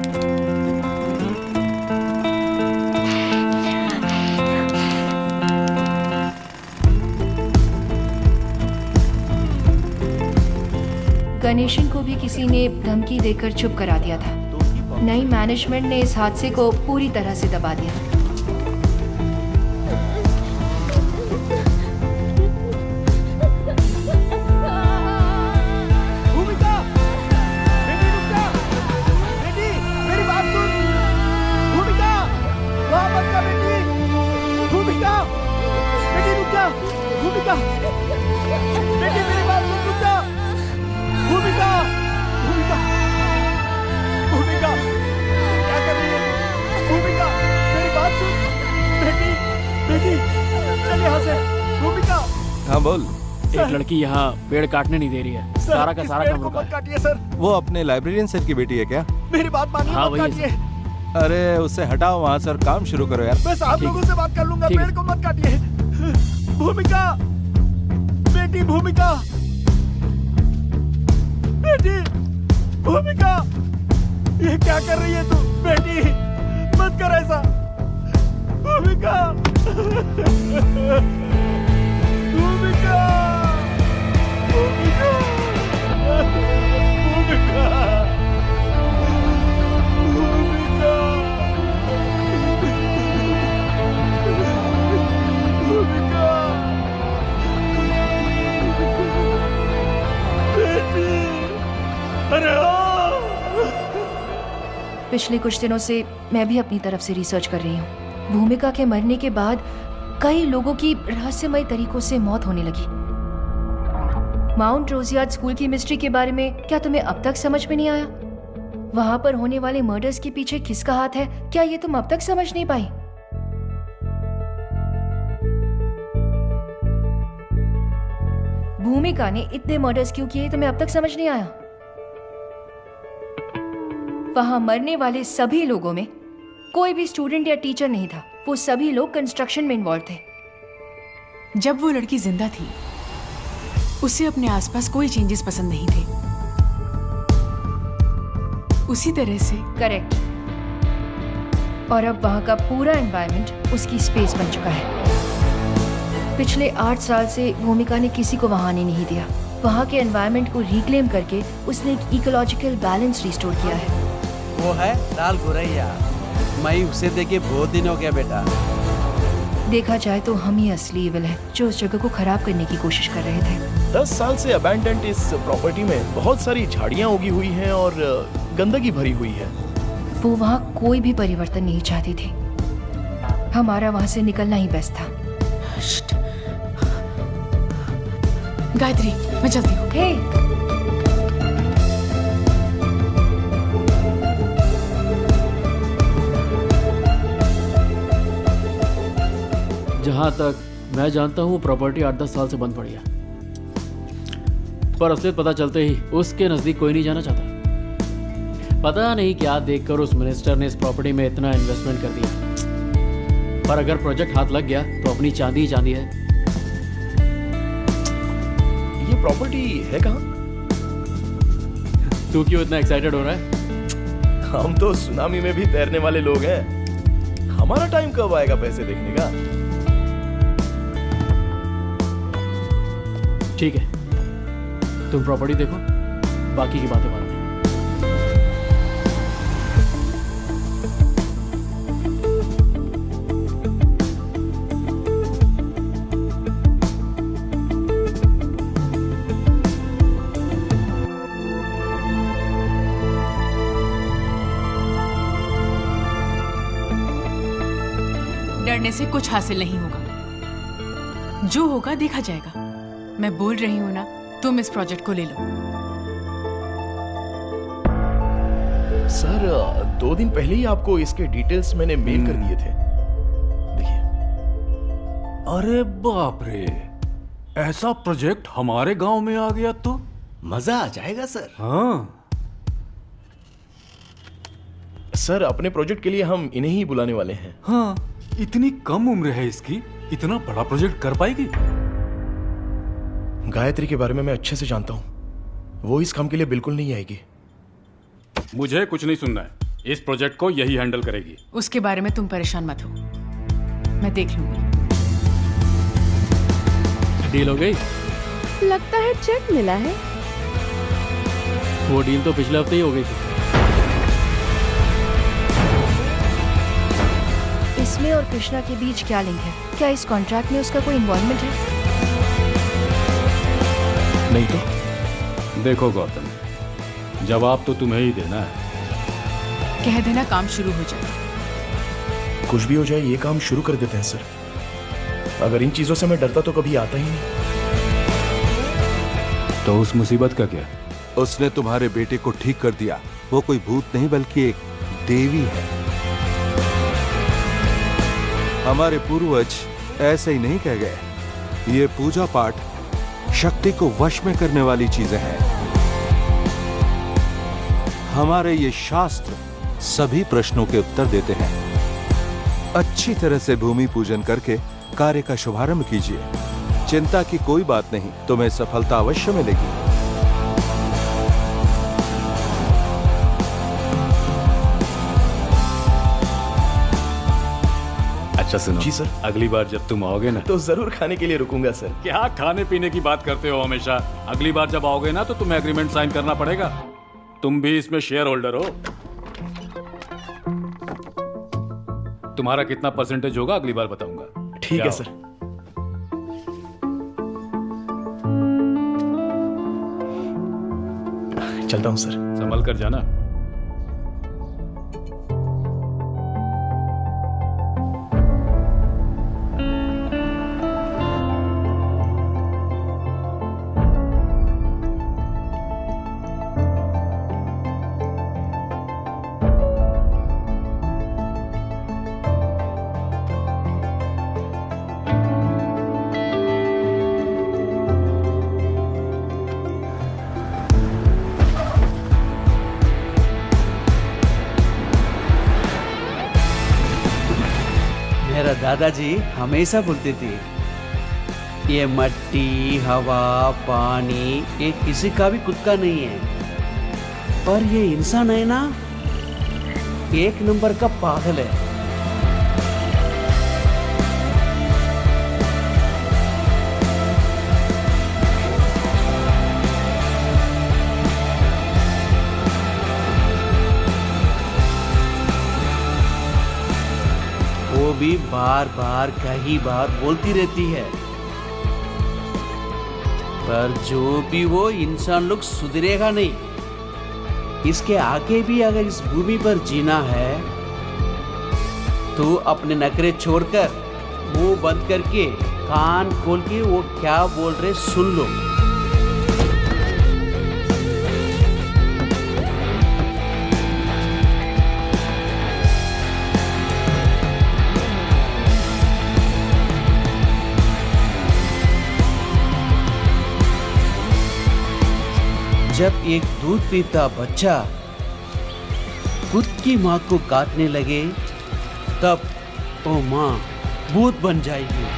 गणेशन को भी किसी ने धमकी देकर चुप करा दिया था। नई मैनेजमेंट ने इस हादसे को पूरी तरह से दबा दिया। भूमिका, बेटी रुक जा, बेटी मेरी बात सुन, भूमिका, वहाँ मत जा बेटी, भूमिका, बेटी रुक जा, भूमिका, बेटी मेरी बात सुन, रुक जा, भूमिका, भूमिका, भूमिका, क्या कर रही है? भूमिका, मेरी बात सुन, बेटी, बेटी, चल यहाँ से, भूमिका। हाँ बोल। एक लड़की यहाँ पेड़ काटने नहीं दे रही है। सारा का सारा काम रुका है। काटिए सर। वो अपने लाइब्रेरियन सर की बेटी है क्या? मेरी बात मानिए, हाँ, मत वही काटिए। अरे उससे हटाओ वहाँ से और काम शुरू करो यार। मैं साहब लोगों से बात कर लूंगा, ठीक पेड़ को मत काटिए। भूमिका, बेटी भूमिका, बेटी भूमिका, ये क्या कर रही है तू? बेटी मत कर ऐसा, भूमिका, भूमिका, भूमिका, भूमिका, भूमिका, बेटी, अरे पिछले कुछ दिनों से मैं भी अपनी तरफ से रिसर्च कर रही हूँ। भूमिका के मरने के बाद कई लोगों की रहस्यमय तरीकों से मौत होने लगी। माउंट रोजियार्ड स्कूल की मिस्ट्री के बारे में क्या तुम्हें अब तक समझ में नहीं आया? वहां पर होने वाले मर्डर्स के पीछे किसका हाथ है, क्या ये तुम अब तक समझ नहीं पाई? भूमिका ने इतने मर्डर्स क्यों किए, तुम्हें अब तक समझ नहीं आया? वहां मरने वाले सभी लोगों में कोई भी स्टूडेंट या टीचर नहीं था। वो सभी लोग कंस्ट्रक्शन में इन्वॉल्व थे। जब वो लड़की जिंदा थी उसे अपने आसपास कोई चेंजेस पसंद नहीं थे। उसी तरह से करेक्ट। और अब वहां का पूरा एनवायरनमेंट उसकी स्पेस बन चुका है। पिछले 8 साल से भूमिका ने किसी को वहां आने नहीं दिया। वहां के एनवायरनमेंट को रिक्लेम करके उसने एक इकोलॉजिकल बैलेंस रिस्टोर किया है। वो है लाल गोरैया। मैं उसे देखे बहुत दिन हो गया बेटा। देखा जाए तो हम ही असली इविल है जो उस जगह को खराब करने की कोशिश कर रहे थे। 10 साल से अबैंडन्ड इस प्रॉपर्टी में बहुत सारी झाड़ियां उगी हुई हैं और गंदगी भरी हुई है। वो वहाँ कोई भी परिवर्तन नहीं चाहती थी। हमारा वहाँ से निकलना ही बेस्ट था। गायत्री, मैं चलती हूँ। हे, जहाँ तक मैं जानता हूँ प्रॉपर्टी 8-10 साल से बंद पड़ी है, पर असलियत पता चलते ही उसके नजदीक कोई नहीं जाना चाहता। पता नहीं क्या देखकर उस मिनिस्टर ने इस प्रॉपर्टी में इतना इन्वेस्टमेंट कर दिया। पर अगर प्रोजेक्ट हाथ लग गया तो अपनी चांदी ही चांदी है। ये प्रॉपर्टी है कहाँ? तू क्यों इतना एक्साइटेड हो रहा है? हम तो सुनामी में भी तैरने वाले लोग हैं। हमारा टाइम कब आएगा पैसे देखने का? ठीक है, तुम प्रॉपर्टी देखो, बाकी की बातें बाद में। डरने से कुछ हासिल नहीं होगा। जो होगा देखा जाएगा। मैं बोल रही हूं ना, तुम इस प्रोजेक्ट को ले लो। सर, 2 दिन पहले ही आपको इसके डिटेल्स मैंने मेल कर दिए थे। देखिए। अरे बाप रे, ऐसा प्रोजेक्ट हमारे गांव में आ गया तो मजा आ जाएगा सर। हाँ सर, अपने प्रोजेक्ट के लिए हम इन्हें ही बुलाने वाले हैं। हाँ, इतनी कम उम्र है इसकी, इतना बड़ा प्रोजेक्ट कर पाएगी? गायत्री के बारे में मैं अच्छे से जानता हूँ, वो इस काम के लिए बिल्कुल नहीं आएगी। मुझे कुछ नहीं सुनना है, इस प्रोजेक्ट को यही हैंडल करेगी। उसके बारे में तुम परेशान मत हो, मैं देख लूंगी। डील हो गई? लगता है चेक मिला है। वो डील तो पिछले हफ्ते ही हो गई थी। इसमें और कृष्णा के बीच क्या लिंक है? क्या इस कॉन्ट्रैक्ट में उसका कोई इन्वॉल्वमेंट है? नहीं तो? देखो गौतम, जवाब तो तुम्हें ही देना है। कह देना काम शुरू हो जाए। कुछ भी हो जाए, ये काम शुरू कर देते हैं सर। अगर इन चीजों से मैं डरता तो कभी आता ही नहीं। तो उस मुसीबत का क्या? उसने तुम्हारे बेटे को ठीक कर दिया। वो कोई भूत नहीं बल्कि एक देवी है। हमारे पूर्वज ऐसे ही नहीं कह गए। ये पूजा पाठ शक्ति को वश में करने वाली चीजें हैं। हमारे ये शास्त्र सभी प्रश्नों के उत्तर देते हैं। अच्छी तरह से भूमि पूजन करके कार्य का शुभारंभ कीजिए। चिंता की कोई बात नहीं, तुम्हें सफलता अवश्य मिलेगी। अच्छा सुनो जी सर। अगली बार जब तुम आओगे ना तो जरूर खाने के लिए रुकूंगा सर। क्या खाने पीने की बात करते हो हमेशा? अगली बार जब आओगे ना तो तुम्हें एग्रीमेंट साइन करना पड़ेगा। तुम भी इसमें शेयर होल्डर हो। तुम्हारा कितना परसेंटेज होगा अगली बार बताऊंगा। ठीक है सर। चलता हूं सर। संभल कर जाना। मेरा दादाजी हमेशा बोलते थे, ये मट्टी, हवा, पानी ये किसी का भी खुद का नहीं है, पर ये इंसान है ना, एक नंबर का पागल है। वो भी बार बार कई बार बोलती रहती है, पर जो भी वो इंसान लोग सुधरेगा नहीं। इसके आगे भी अगर इस भूमि पर जीना है तो अपने नखरे छोड़कर मुंह बंद करके कान खोल के वो क्या बोल रहे सुन लो। जब एक दूध पीता बच्चा खुद की माँ को काटने लगे तब वो माँ भूत बन जाएगी।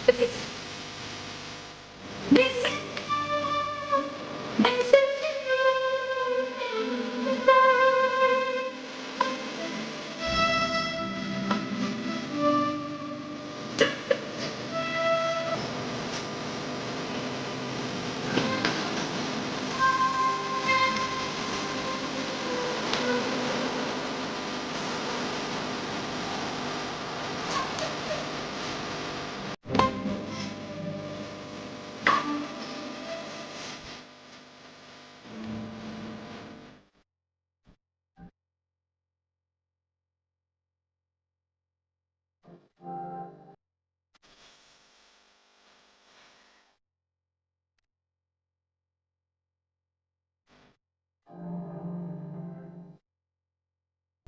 तिथिक